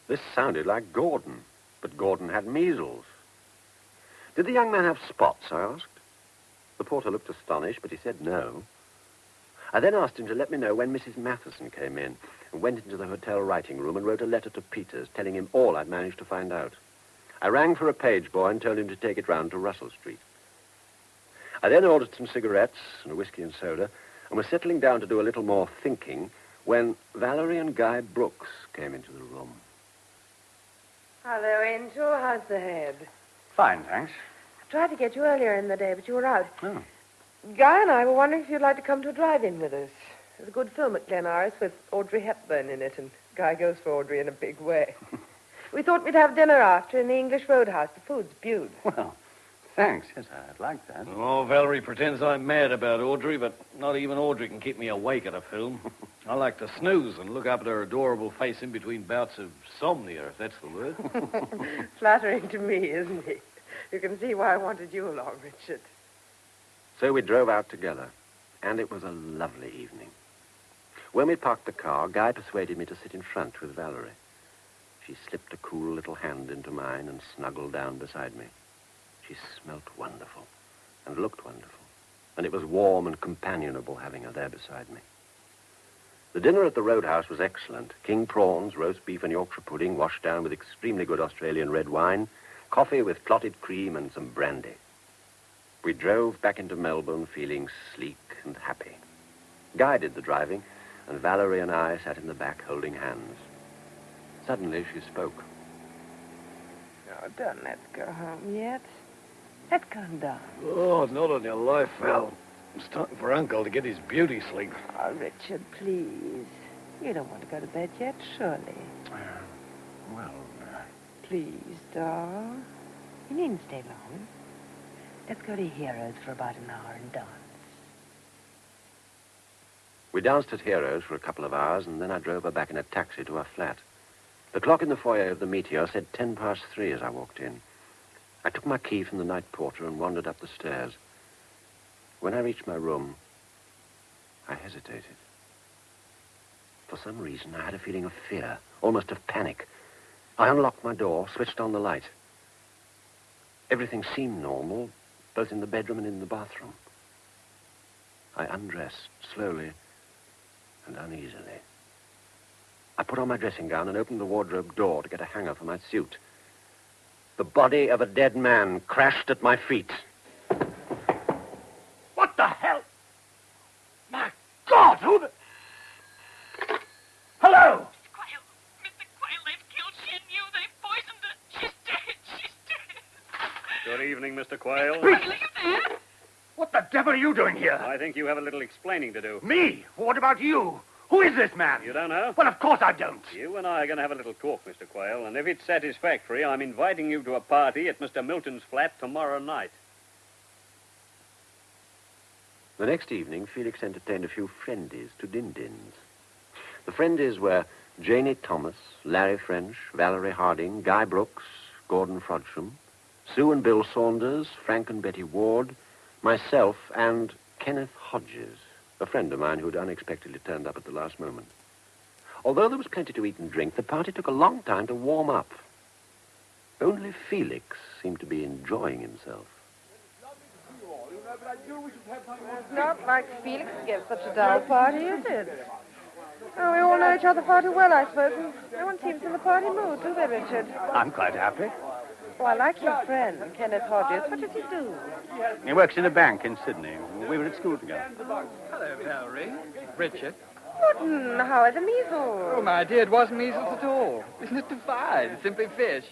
This sounded like Gordon, but Gordon had measles. Did the young man have spots, I asked. The porter looked astonished, but he said no. I then asked him to let me know when Mrs. Matheson came in and went into the hotel writing room and wrote a letter to Peters telling him all I'd managed to find out. I rang for a page boy and told him to take it round to Russell Street. I then ordered some cigarettes and a whiskey and soda and was settling down to do a little more thinking when Valerie and Guy Brooks came into the room. Hello, Angel. How's the head? Fine, thanks. I tried to get you earlier in the day, but you were out. Oh. Guy and I were wondering if you'd like to come to a drive-in with us. There's a good film at Glenaris with Audrey Hepburn in it, and Guy goes for Audrey in a big way. We thought we'd have dinner after in the English Roadhouse. The food's beautiful. Well, Thanks. Yes, I'd like that. Oh, Valerie pretends I'm mad about Audrey, but not even Audrey can keep me awake at a film. I like to snooze and look up at her adorable face in between bouts of somnia, if that's the word. Flattering to me, isn't he? You can see why I wanted you along, Richard. So we drove out together, and it was a lovely evening. When we parked the car, Guy persuaded me to sit in front with Valerie. She slipped a cool little hand into mine and snuggled down beside me. She smelt wonderful and looked wonderful, and it was warm and companionable having her there beside me. The dinner at the Roadhouse was excellent. King prawns, roast beef and Yorkshire pudding washed down with extremely good Australian red wine, coffee with clotted cream and some brandy. We drove back into Melbourne feeling sleek and happy. Guy did the driving, and Valerie and I sat in the back holding hands. Suddenly she spoke. Oh, don't let's go home yet. Let's go down. Oh, not on your life, Val. It's time for Uncle to get his beauty sleep. Oh, Richard, please. You don't want to go to bed yet, surely. Please, doll. You needn't stay long. Let's go to Heroes for about an hour and dance. We danced at Heroes for a couple of hours, and then I drove her back in a taxi to her flat. The clock in the foyer of the Meteor said 3:10 as I walked in. I took my key from the night porter and wandered up the stairs. When I reached my room, I hesitated. For some reason, I had a feeling of fear, almost of panic. I unlocked my door, switched on the light. Everything seemed normal, both in the bedroom and in the bathroom. I undressed slowly and uneasily. I put on my dressing gown and opened the wardrobe door to get a hanger for my suit. The body of a dead man crashed at my feet. What the hell? My God, who the... Hello! Mr. Quayle, they've killed Shin Yu. They've poisoned her. She's dead. She's dead. Good evening, Mr. Quayle. Quayle, are you there? What the devil are you doing here? I think you have a little explaining to do. Me? What about you? Who is this man? You don't know? Well, of course I don't. You and I are going to have a little talk, Mr. Quayle, and if it's satisfactory, I'm inviting you to a party at Mr. Milton's flat tomorrow night. The next evening, Felix entertained a few friendies to Din-Din's. The friendies were Janie Thomas, Larry French, Valerie Harding, Guy Brooks, Gordon Frodsham, Sue and Bill Saunders, Frank and Betty Ward, myself, and Kenneth Hodges, a friend of mine who'd unexpectedly turned up at the last moment. Although there was plenty to eat and drink, the party took a long time to warm up. Only Felix seemed to be enjoying himself. It's not like Felix to give such a dull party, is it? Oh, we all know each other far too well, I suppose, and no one seems in the party mood, do they, Richard? I'm quite happy. Oh, I like your friend, Kenneth Hodges. What does he do? He works in a bank in Sydney. We were at school together. Hello, Valerie. Richard. What? How are the measles? Oh, my dear, it wasn't measles at all. Isn't it divine? Simply fish.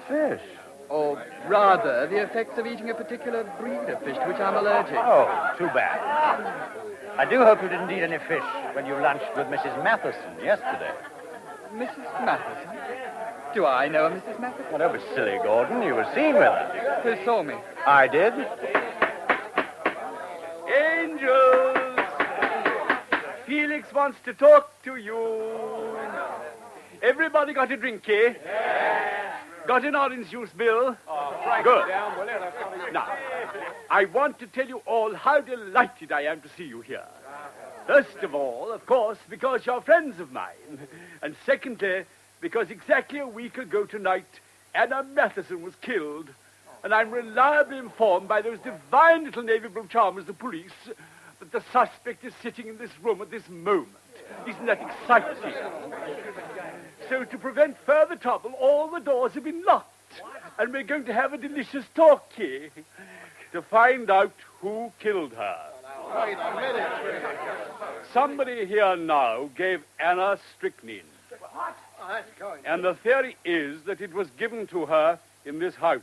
Fish? Or rather, the effects of eating a particular breed of fish to which I'm allergic. Oh, too bad. I do hope you didn't eat any fish when you lunched with Mrs. Matheson yesterday. Mrs. Matheson? Do I know a Mrs. Matheson? Well, don't be silly, Gordon. You were seen with her. Who saw me? I did. Angels! Felix wants to talk to you. Everybody got a drink, eh? Yeah. Got an orange juice, Bill? Good. Now, I want to tell you all how delighted I am to see you here. First of all, of course, because you're friends of mine. And secondly, because exactly a week ago tonight, Anna Matheson was killed. And I'm reliably informed by those divine little navy blue charmers, the police, that the suspect is sitting in this room at this moment. Isn't that exciting? So to prevent further trouble, all the doors have been locked. And we're going to have a delicious talk here to find out who killed her. Wait a minute. Somebody here now gave Anna strychnine. What? Oh, that's going. And the theory is that it was given to her in this house.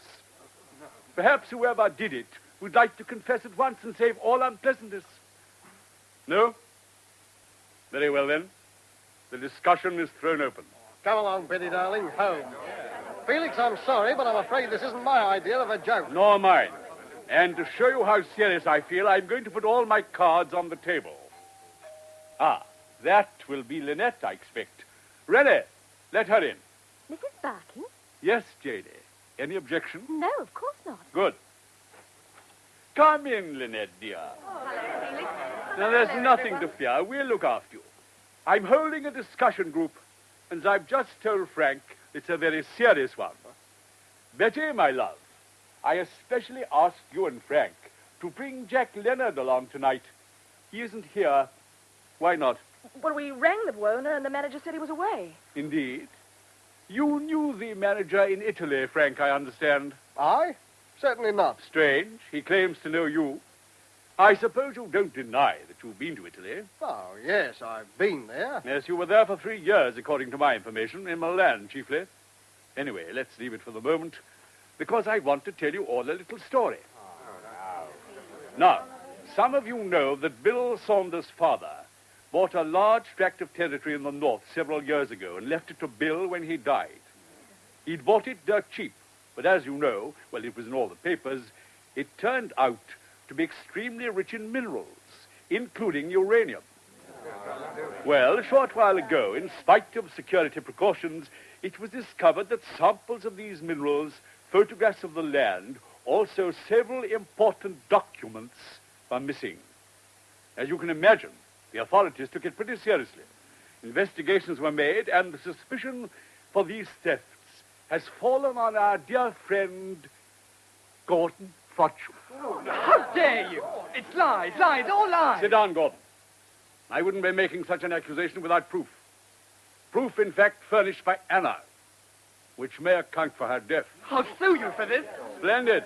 Perhaps whoever did it would like to confess at once and save all unpleasantness. No? Very well, then. The discussion is thrown open. Come along, Betty, darling. Home. Felix, I'm sorry, but I'm afraid this isn't my idea of a joke. Nor mine. And to show you how serious I feel, I'm going to put all my cards on the table. Ah, that will be Lynette, I expect. Rennie, let her in. Mrs. Barking? Yes, Janie. Any objection? No, of course not. Good. Come in, Lynette, dear. Now, there's nothing to fear. We'll look after you. I'm holding a discussion group, and as I've just told Frank, it's a very serious one. Betty, my love, I especially asked you and Frank to bring Jack Leonard along tonight. He isn't here. Why not? Well, we rang the owner, and the manager said he was away. Indeed. You knew the manager in Italy, Frank, I understand. I? Certainly not. Strange. He claims to know you. I suppose you don't deny that you've been to Italy. Oh, yes, I've been there. Yes, you were there for 3 years, according to my information, in Milan, chiefly. Anyway, let's leave it for the moment, because I want to tell you all a little story. Now, some of you know that Bill Saunders' father bought a large tract of territory in the north several years ago and left it to Bill when he died. He'd bought it dirt cheap, but as you know, well, it was in all the papers, it turned out to be extremely rich in minerals, including uranium. Well, a short while ago, in spite of security precautions, it was discovered that samples of these minerals, photographs of the land, also several important documents are missing. As you can imagine, the authorities took it pretty seriously. Investigations were made, and the suspicion for these thefts has fallen on our dear friend, Gordon Fortune. How dare you? It's lies, all lies. Sit down, Gordon. I wouldn't be making such an accusation without proof. Proof, in fact, furnished by Anna, which may account for her death. I'll sue you for this. Splendid.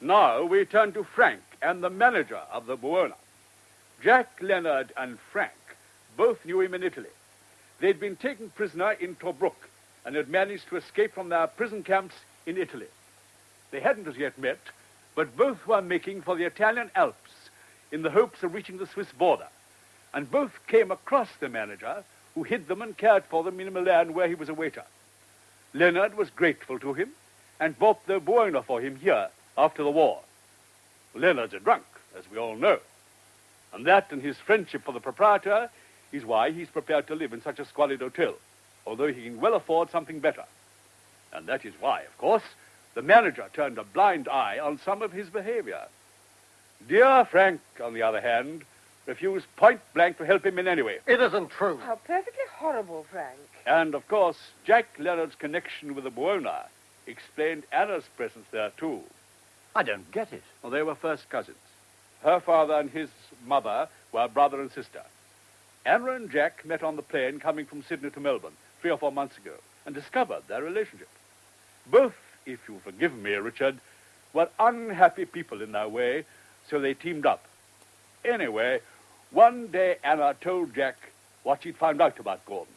Now we turn to Frank and the manager of the Buona. Jack Leonard and Frank both knew him in Italy. They'd been taken prisoner in Tobruk and had managed to escape from their prison camps in Italy. They hadn't as yet met, but both were making for the Italian Alps in the hopes of reaching the Swiss border. And both came across the manager, who hid them and cared for them in Milan, where he was a waiter. Leonard was grateful to him and bought the Buona for him here after the war. Leonard's a drunk, as we all know. And that and his friendship for the proprietor is why he's prepared to live in such a squalid hotel, although he can well afford something better. And that is why, of course, the manager turned a blind eye on some of his behavior. Dear Frank, on the other hand, refused point blank to help him in any way. It isn't true. How perfectly horrible, Frank. And, of course, Jack Leonard's connection with the Buona explained Anna's presence there, too. I don't get it. Well, they were first cousins. Her father and his mother were brother and sister. Anna and Jack met on the plane coming from Sydney to Melbourne 3 or 4 months ago and discovered their relationship. Both, if you forgive me, Richard, were unhappy people in their way, so they teamed up. Anyway, one day Anna told Jack what she'd found out about Gordon,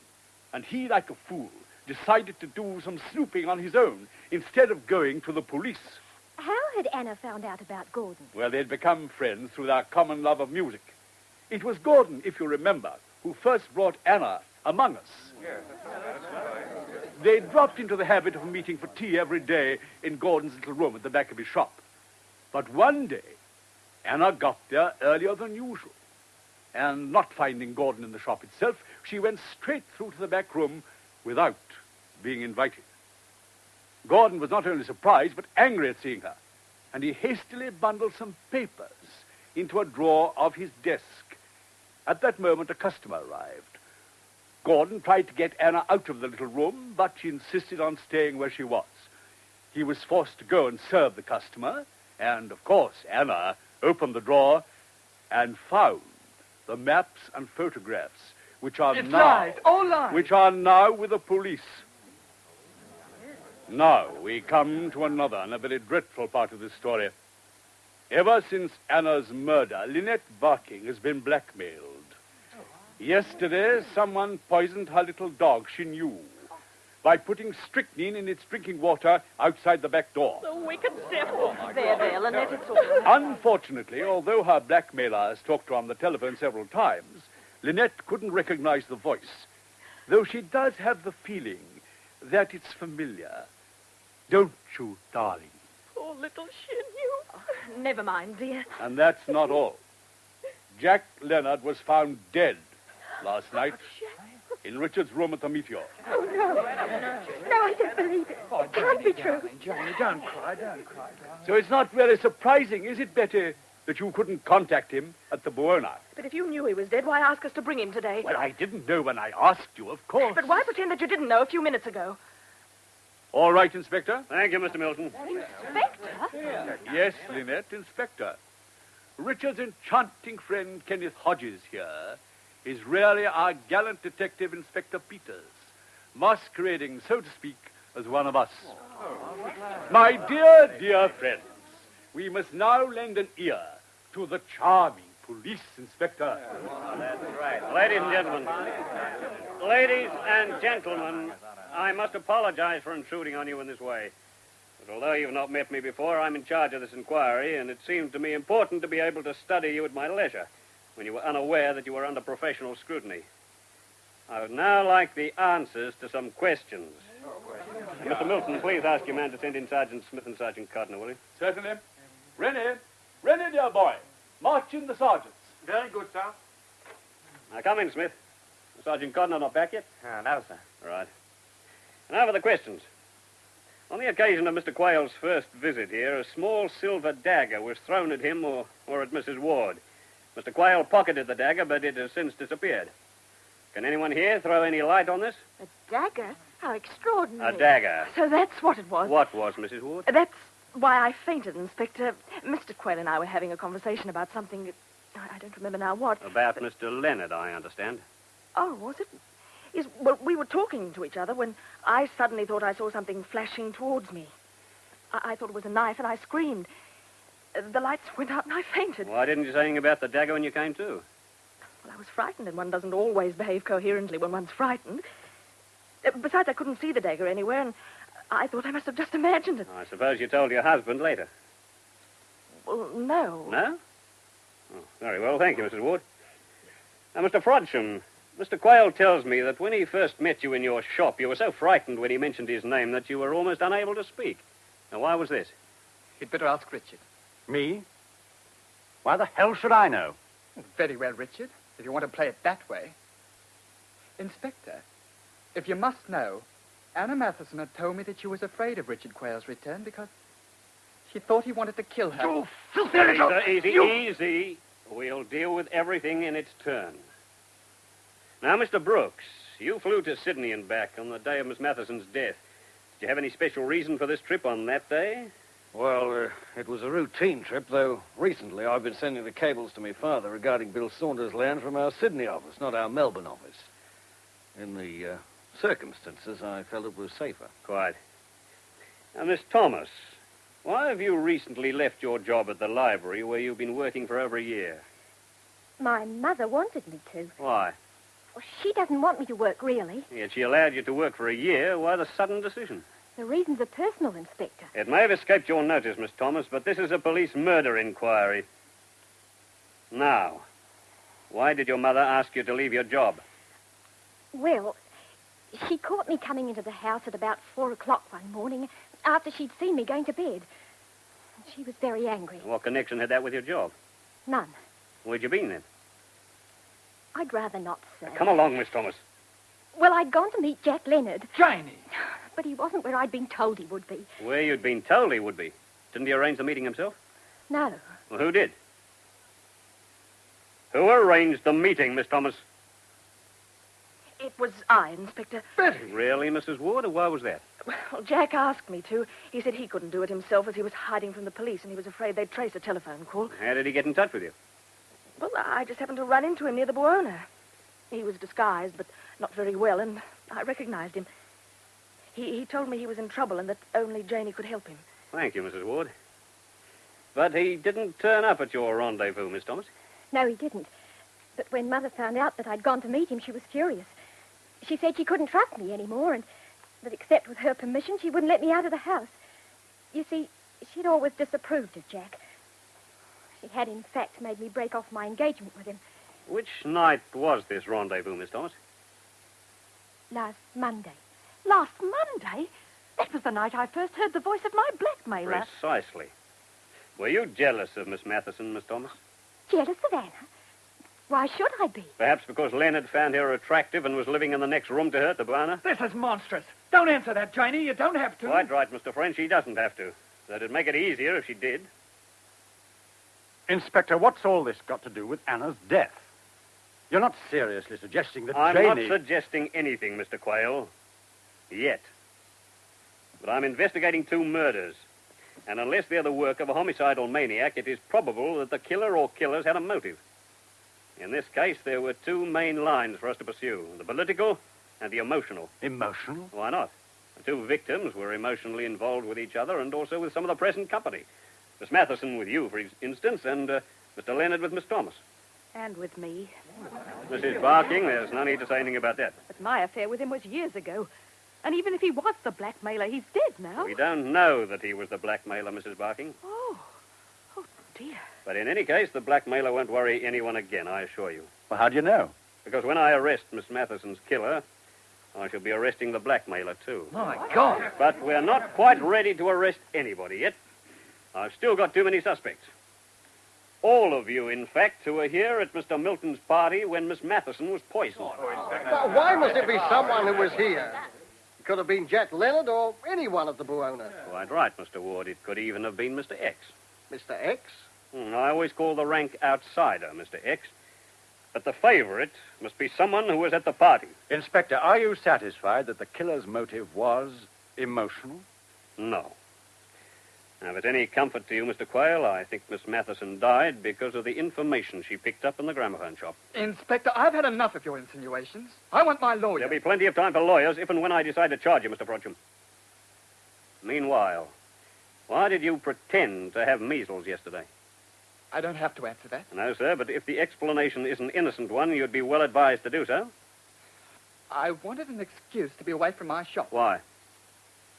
and he, like a fool, decided to do some snooping on his own instead of going to the police. How had Anna found out about Gordon? Well, they'd become friends through their common love of music. It was Gordon, if you remember, who first brought Anna among us. They dropped into the habit of meeting for tea every day in Gordon's little room at the back of his shop. But one day, Anna got there earlier than usual. And not finding Gordon in the shop itself, she went straight through to the back room without being invited. Gordon was not only surprised, but angry at seeing her, and he hastily bundled some papers into a drawer of his desk. At that moment, a customer arrived. Gordon tried to get Anna out of the little room, but she insisted on staying where she was. He was forced to go and serve the customer, and, of course, Anna opened the drawer and found the maps and photographs, which are It's now... lies, all lies. Which are now with the police. Now, we come to another and a very dreadful part of this story. Ever since Anna's murder, Lynette Barking has been blackmailed. Yesterday, someone poisoned her little dog, she knew, by putting strychnine in its drinking water outside the back door. The wicked devil. There, Lynette, it's all right. Unfortunately, although her blackmailers talked to her on the telephone several times, Lynette couldn't recognize the voice, though she does have the feeling that it's familiar. Don't you, darling? Poor little Shin, you Never mind, dear. And that's not all. Jack Leonard was found dead last night in Richard's room at the Meteor. Oh, no. No, I don't believe it. Oh, It can't be true. Johnny, don't cry, don't cry. So it's not very surprising, is it, Betty, that you couldn't contact him at the Buona? But if you knew he was dead, why ask us to bring him today? Well, I didn't know when I asked you, of course. But why pretend that you didn't know a few minutes ago? All right, Inspector? Thank you, Mr. Milton. Inspector? Yes, Lynette, Inspector. Richard's enchanting friend, Kenneth Hodges here, is really our gallant detective, Inspector Peters, masquerading, so to speak, as one of us. My dear, dear friends, we must now lend an ear to the charming police inspector. That's right. Ladies and gentlemen. Ladies and gentlemen, I must apologize for intruding on you in this way. But although you've not met me before, I'm in charge of this inquiry, and it seemed to me important to be able to study you at my leisure when you were unaware that you were under professional scrutiny. I would now like the answers to some questions. Mr. Milton, please ask your man to send in Sergeant Smith and Sergeant Codner, will he? Certainly. Rennie, dear boy, march in the sergeants. Very good, sir. Now, come in, Smith. Sergeant Codner not back yet? No, sir. Right. Now for the questions. On the occasion of Mr. Quayle's first visit here, a small silver dagger was thrown at him or at Mrs. Ward. Mr. Quayle pocketed the dagger, but it has since disappeared. Can anyone here throw any light on this? A dagger? How extraordinary. A dagger. So that's what it was. What was, Mrs. Ward? That's why I fainted, Inspector. Mr. Quayle and I were having a conversation about something. I don't remember now what. About Mr. Leonard, I understand. Oh, was it? Yes, well, we were talking to each other when I suddenly thought I saw something flashing towards me. I thought it was a knife, and I screamed. The lights went out, and I fainted. Why didn't you say anything about the dagger when you came to? Well, I was frightened, and one doesn't always behave coherently when one's frightened. Besides, I couldn't see the dagger anywhere, and I thought I must have just imagined it. I suppose you told your husband later. Well, no. No? Oh, very well, thank you, Mrs. Ward. Now, Mr. Frodsham, Mr. Quayle tells me that when he first met you in your shop, you were so frightened when he mentioned his name that you were almost unable to speak. Now, why was this? You'd better ask Richard. Me? Why the hell should I know? Very well, Richard, if you want to play it that way. Inspector, if you must know, Anna Matheson had told me that she was afraid of Richard Quayle's return because she thought he wanted to kill her. You filthy little... Easy. We'll deal with everything in its turn. Now, Mr. Brooks, you flew to Sydney and back on the day of Miss Matheson's death. Did you have any special reason for this trip on that day? Well, it was a routine trip, though recently I've been sending the cables to my father regarding Bill Saunders' land from our Sydney office, not our Melbourne office. In the circumstances, I felt it was safer. Quite. Now, Miss Thomas, why have you recently left your job at the library where you've been working for over a year? My mother wanted me to. Why? Well, she doesn't want me to work, really. Yet she allowed you to work for a year. Why the sudden decision? The reasons are personal, Inspector. It may have escaped your notice, Miss Thomas, but this is a police murder inquiry. Now, why did your mother ask you to leave your job? Well, she caught me coming into the house at about 4 o'clock one morning after she'd seen me going to bed. She was very angry. What connection had that with your job? None. Where'd you been then? I'd rather not say. Come along, Miss Thomas. Well, I'd gone to meet Jack Leonard. Janie! But he wasn't where I'd been told he would be. Where you'd been told he would be. Didn't he arrange the meeting himself? No. Well, who did? Who arranged the meeting, Miss Thomas? It was I, Inspector. Betty! Really, Mrs. Ward? Why was that? Well, Jack asked me to. He said he couldn't do it himself as he was hiding from the police, and he was afraid they'd trace a telephone call. How did he get in touch with you? Well, I just happened to run into him near the Buona. He was disguised, but not very well, and I recognized him. He told me he was in trouble and that only Janie could help him. Thank you, Mrs. Ward. But he didn't turn up at your rendezvous, Miss Thomas. No, he didn't. But when Mother found out that I'd gone to meet him, she was furious. She said she couldn't trust me anymore, and that except with her permission, she wouldn't let me out of the house. You see, she'd always disapproved of Jack. She had, in fact, made me break off my engagement with him. Which night was this rendezvous, Miss Thomas? Last Monday. Last Monday? That was the night I first heard the voice of my blackmailer. Precisely. Were you jealous of Miss Matheson, Miss Thomas? Jealous of Anna? Why should I be? Perhaps because Leonard found her attractive and was living in the next room to her at the Buana? This is monstrous. Don't answer that, Janie. You don't have to. Quite right, Mr. French. She doesn't have to. That'd make it easier if she did. Inspector, what's all this got to do with Anna's death? You're not seriously suggesting that I'm Janie... not suggesting anything, Mr. Quayle. Yet. But I'm investigating 2 murders. And unless they're the work of a homicidal maniac, it is probable that the killer or killers had a motive. In this case, there were 2 main lines for us to pursue, the political and the emotional. Emotional? Why not? The 2 victims were emotionally involved with each other and also with some of the present company. Miss Matheson with you, for instance, and Mr. Leonard with Miss Thomas. And with me. Mrs. Barking, there's no need to say anything about that. But my affair with him was years ago. And even if he was the blackmailer, he's dead now. We don't know that he was the blackmailer, Mrs. Barking. Oh dear. But in any case, the blackmailer won't worry anyone again, I assure you. Well, how do you know? Because when I arrest Miss Matheson's killer, I shall be arresting the blackmailer, too. My God. But we're not quite ready to arrest anybody yet. I've still got too many suspects. All of you, in fact, who were here at Mr. Milton's party when Miss Matheson was poisoned. Well, why must it be someone who was here? It could have been Jack Leonard or anyone at the Buona. Quite right, Mr. Ward. It could even have been Mr. X. Mr. X? I always call the rank outsider Mr. X. But the favorite must be someone who was at the party. Inspector, are you satisfied that the killer's motive was emotional? No. Now, if it's any comfort to you, Mr. Quayle, I think Miss Matheson died because of the information she picked up in the gramophone shop. Inspector, I've had enough of your insinuations. I want my lawyer. There'll be plenty of time for lawyers if and when I decide to charge you, Mr. Frodsham. Meanwhile, why did you pretend to have measles yesterday? I don't have to answer that. No, sir, but if the explanation is an innocent one, you'd be well advised to do so. I wanted an excuse to be away from my shop. Why?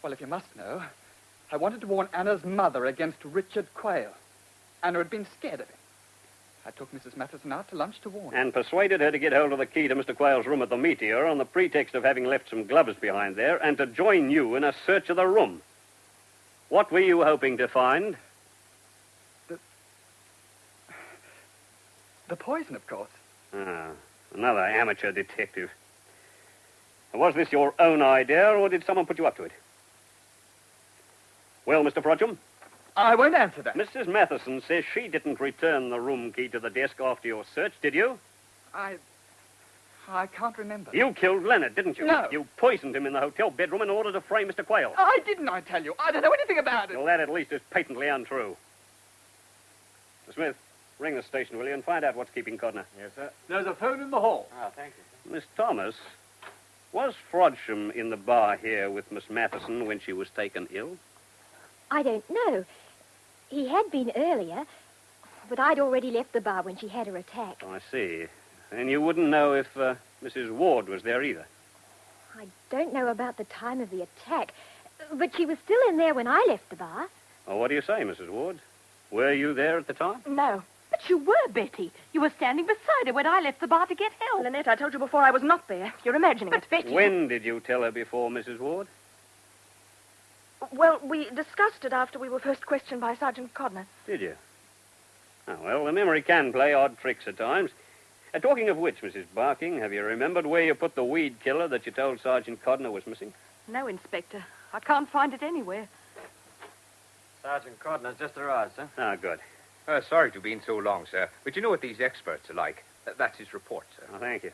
Well, if you must know, I wanted to warn Anna's mother against Richard Quayle. Anna had been scared of him. I took Mrs. Matheson out to lunch to warn her. And persuaded her to get hold of the key to Mr. Quayle's room at the Meteor on the pretext of having left some gloves behind there and to join you in a search of the room. What were you hoping to find? The poison, of course. Ah, another amateur detective. Was this your own idea, or did someone put you up to it? Well, Mr. Frodsham? I won't answer that. Mrs. Matheson says she didn't return the room key to the desk after your search, did you? I can't remember. You killed Leonard, didn't you? No. You poisoned him in the hotel bedroom in order to frame Mr. Quayle. I didn't, I tell you. I don't know anything about it. Well, that at least is patently untrue. Mr. Smith, ring the station, will you, and find out what's keeping Codner. Yes, sir. There's a phone in the hall. Oh, thank you. Miss Thomas, was Frodsham in the bar here with Miss Matheson when she was taken ill? I don't know. He had been earlier, but I'd already left the bar when she had her attack. I see. And you wouldn't know if Mrs. Ward was there either? I don't know about the time of the attack, but she was still in there when I left the bar. Well, what do you say, Mrs. Ward? Were you there at the time? No. But you were, Betty. You were standing beside her when I left the bar to get help. Lynette, I told you before I was not there. You're imagining it. Betty... When did you tell her before, Mrs. Ward? Well, we discussed it after we were first questioned by Sergeant Codner. Did you? Oh, well, the memory can play odd tricks at times. Talking of which, Mrs. Barking, have you remembered where you put the weed killer that you told Sergeant Codner was missing? No, Inspector. I can't find it anywhere. Sergeant Codner's just arrived, sir. Ah, good. Sorry to have been so long, sir. But you know what these experts are like. That's his report, sir. Oh, thank you.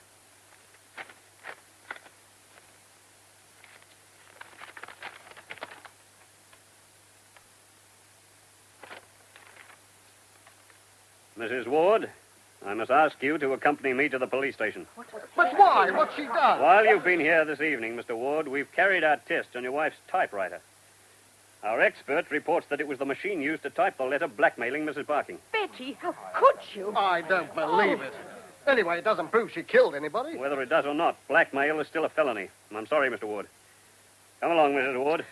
Mrs. Ward, I must ask you to accompany me to the police station. But why? What's she done? While you've been here this evening, Mr. Ward, we've carried out tests on your wife's typewriter. Our expert reports that it was the machine used to type the letter blackmailing Mrs. Barking. Betty, how could you? I don't believe it. Anyway, it doesn't prove she killed anybody. Whether it does or not, blackmail is still a felony. I'm sorry, Mr. Ward. Come along, Mrs. Ward.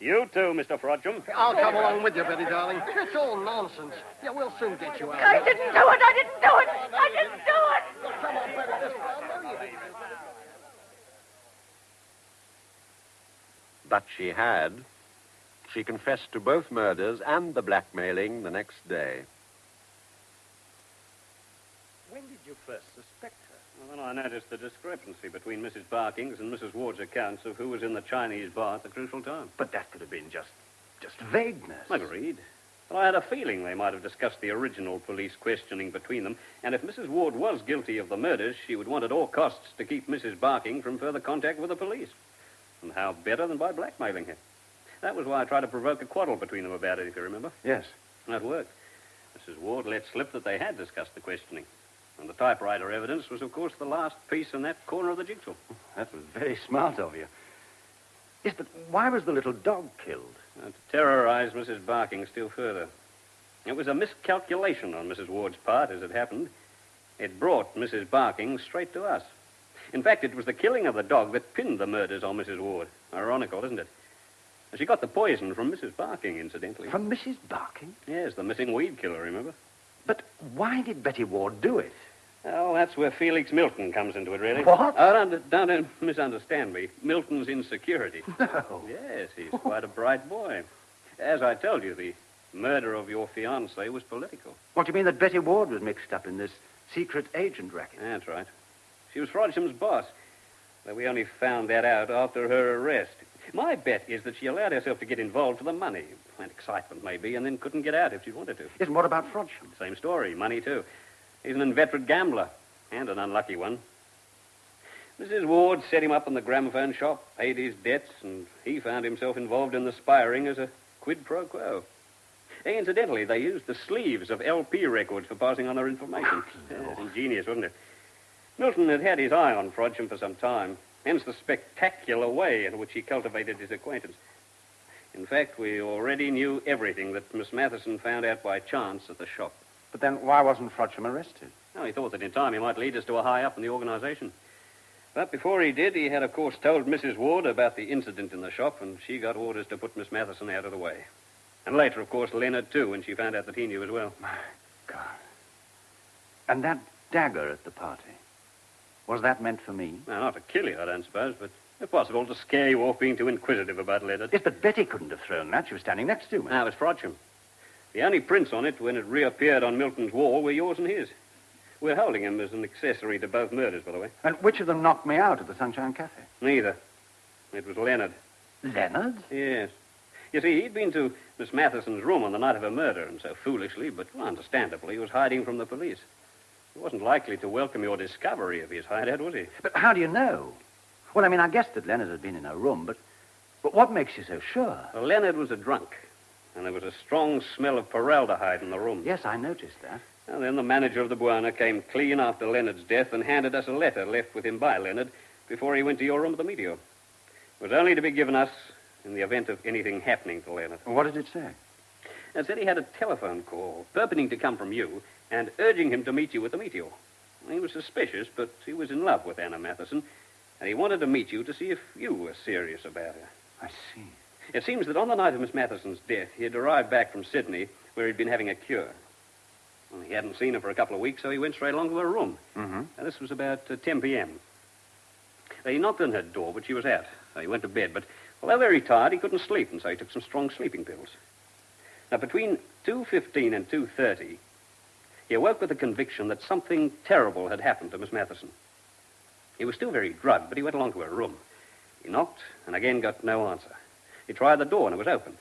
You too, Mr. Frodsham. I'll come along with you, Betty, darling. It's all nonsense. Yeah, we'll soon get you out. I didn't do it! I didn't do it! I didn't do it! Come on, Betty, this I know you did. But she had. She confessed to both murders and the blackmailing the next day. When did you first suspect her? Well, then I noticed the discrepancy between Mrs. Barking's and Mrs. Ward's accounts of who was in the Chinese bar at the crucial time. But that could have been just vagueness. Agreed. But I had a feeling they might have discussed the original police questioning between them, and if Mrs. Ward was guilty of the murders, she would want at all costs to keep Mrs. Barking from further contact with the police. And how better than by blackmailing her? That was why I tried to provoke a quarrel between them about it, if you remember. Yes. And that worked. Mrs. Ward let slip that they had discussed the questioning. And the typewriter evidence was, of course, the last piece in that corner of the jigsaw. That was very smart of you. Yes, but why was the little dog killed? To terrorize Mrs. Barking still further. It was a miscalculation on Mrs. Ward's part, as it happened. It brought Mrs. Barking straight to us. In fact, it was the killing of the dog that pinned the murders on Mrs. Ward. Ironical, isn't it? And she got the poison from Mrs. Barking, incidentally. From Mrs. Barking? Yes, the missing weed killer, remember? But why did Betty Ward do it? Oh, that's where Felix Milton comes into it, really. What? Oh, don't misunderstand me. Milton's insecurity. No. Yes, he's quite a bright boy. As I told you, the murder of your fiancée was political. What, do you mean that Betty Ward was mixed up in this secret agent racket? That's right. She was Frodsham's boss, though we only found that out after her arrest. My bet is that she allowed herself to get involved for the money, and excitement maybe, and then couldn't get out if she wanted to. Yes, and what about Frodsham? Same story, money too. He's an inveterate gambler, and an unlucky one. Mrs. Ward set him up in the gramophone shop, paid his debts, and he found himself involved in the spiring as a quid pro quo. Hey, incidentally, they used the sleeves of LP records for passing on their information. Yes, ingenious, wasn't it? Milton had had his eye on Frodsham for some time, hence the spectacular way in which he cultivated his acquaintance. In fact, we already knew everything that Miss Matheson found out by chance at the shop. But then why wasn't Frodsham arrested? Oh, he thought that in time he might lead us to a high up in the organization. But before he did, he had, of course, told Mrs. Ward about the incident in the shop, and she got orders to put Miss Matheson out of the way. And later, of course, Leonard, too, when she found out that he knew as well. My God. And that dagger at the party, was that meant for me? Well, not to kill you, I don't suppose, but if possible, to scare you off being too inquisitive about Leonard. Yes, but Betty couldn't have thrown that. She was standing next to me. No, it was Frodsham. The only prints on it, when it reappeared on Milton's wall, were yours and his. We're holding him as an accessory to both murders, by the way. And which of them knocked me out at the Sunshine Cafe? Neither. It was Leonard. Leonard? Yes. You see, he'd been to Miss Matheson's room on the night of her murder, and so foolishly, but understandably, was hiding from the police. He wasn't likely to welcome your discovery of his hideout, was he? But how do you know? Well, I mean, I guessed that Leonard had been in her room, but what makes you so sure? Well, Leonard was a drunk, and there was a strong smell of formaldehyde in the room. Yes, I noticed that. And then the manager of the Buona came clean after Leonard's death and handed us a letter left with him by Leonard before he went to your room at the Meteor. It was only to be given us in the event of anything happening to Leonard. What did it say? It said he had a telephone call purporting to come from you and urging him to meet you at the Meteor. He was suspicious, but he was in love with Anna Matheson, and he wanted to meet you to see if you were serious about her. I see. It seems that on the night of Miss Matheson's death, he had arrived back from Sydney, where he'd been having a cure. Well, he hadn't seen her for a couple of weeks, so he went straight along to her room. Mm-hmm. And this was about 10 p.m. He knocked on her door, but she was out. So he went to bed, but although very tired, he couldn't sleep, and so he took some strong sleeping pills. Now, between 2:15 and 2:30, he awoke with the conviction that something terrible had happened to Miss Matheson. He was still very drugged, but he went along to her room. He knocked, and again got no answer. He tried the door, and it was open.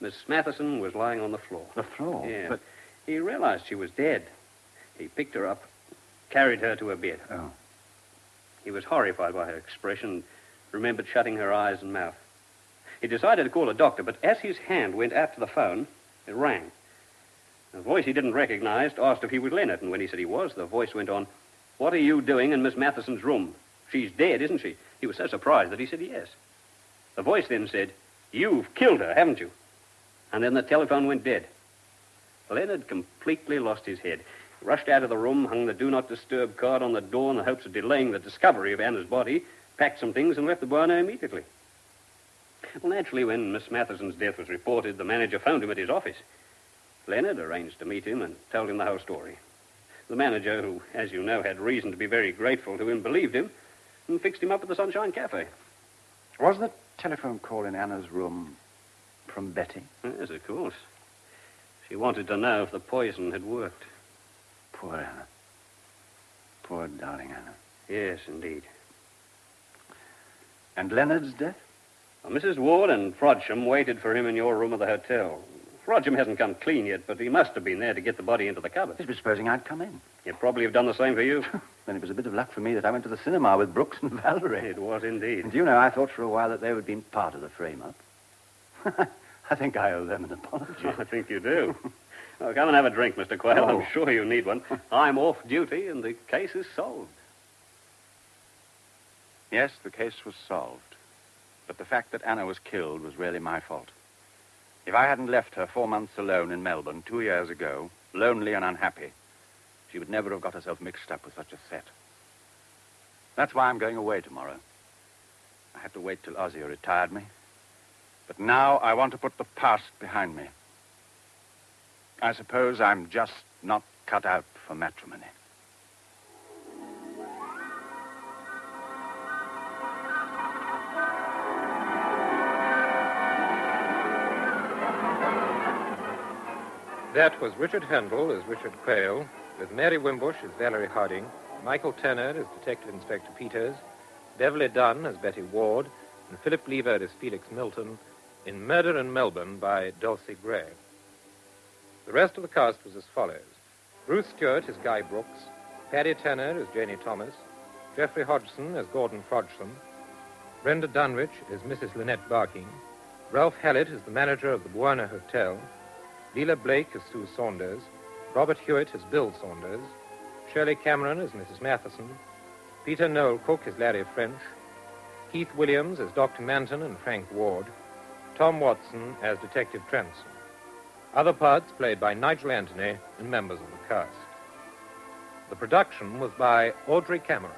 Miss Matheson was lying on the floor. The floor? Yeah. But he realized she was dead. He picked her up, carried her to her bed. Oh. He was horrified by her expression and remembered shutting her eyes and mouth. He decided to call a doctor, but as his hand went out to the phone, it rang. A voice he didn't recognize asked if he was Leonard, and when he said he was, the voice went on, "What are you doing in Miss Matheson's room? She's dead, isn't she?" He was so surprised that he said yes. The voice then said, "You've killed her, haven't you?" And then the telephone went dead. Leonard completely lost his head. He rushed out of the room, hung the do not disturb card on the door in the hopes of delaying the discovery of Anna's body, packed some things, and left the Buona immediately. Well, naturally, when Miss Matheson's death was reported, the manager phoned him at his office. Leonard arranged to meet him and told him the whole story. The manager, who, as you know, had reason to be very grateful to him, believed him and fixed him up at the Sunshine Cafe. Was the telephone call in Anna's room From Betty? Yes, of course. She wanted to know if the poison had worked. Poor Anna. Poor darling Anna. Yes, indeed. And Leonard's death? Well, Mrs. Ward and Frodsham waited for him in your room of the hotel. Frodsham hasn't come clean yet, but he must have been there to get the body into the cupboard. He's been supposing I'd come in. He'd probably have done the same for you. Then it was a bit of luck for me that I went to the cinema with Brooks and Valerie. It was indeed. And do you know, I thought for a while that they would have been part of the frame-up. I think I owe them an apology. I think you do. Well, come and have a drink, Mr. Quayle. I'm sure you need one. I'm off duty, and the case is solved. Yes, the case was solved. But the fact that Anna was killed was really my fault. If I hadn't left her 4 months alone in Melbourne 2 years ago, lonely and unhappy, she would never have got herself mixed up with such a set. That's why I'm going away tomorrow. I had to wait till Ozzie retired me. But now I want to put the past behind me. I suppose I'm just not cut out for matrimony. That was Richard Handel as Richard Quayle, with Mary Wimbush as Valerie Harding, Michael Turner as Detective Inspector Peters, Beverly Dunn as Betty Ward, and Philip Lever as Felix Milton in Murder in Melbourne by Dulcie Gray. The rest of the cast was as follows. Bruce Stewart as Guy Brooks, Paddy Turner as Janie Thomas, Geoffrey Hodgson as Gordon Frodsham, Brenda Dunwich as Mrs. Lynette Barking, Ralph Hallett as the manager of the Buona Hotel, Leela Blake as Sue Saunders, Robert Hewitt as Bill Saunders, Shirley Cameron as Mrs. Matheson, Peter Noel Cook as Larry French, Keith Williams as Dr. Manton and Frank Ward, Tom Watson as Detective Transome. Other parts played by Nigel Anthony and members of the cast. The production was by Audrey Cameron.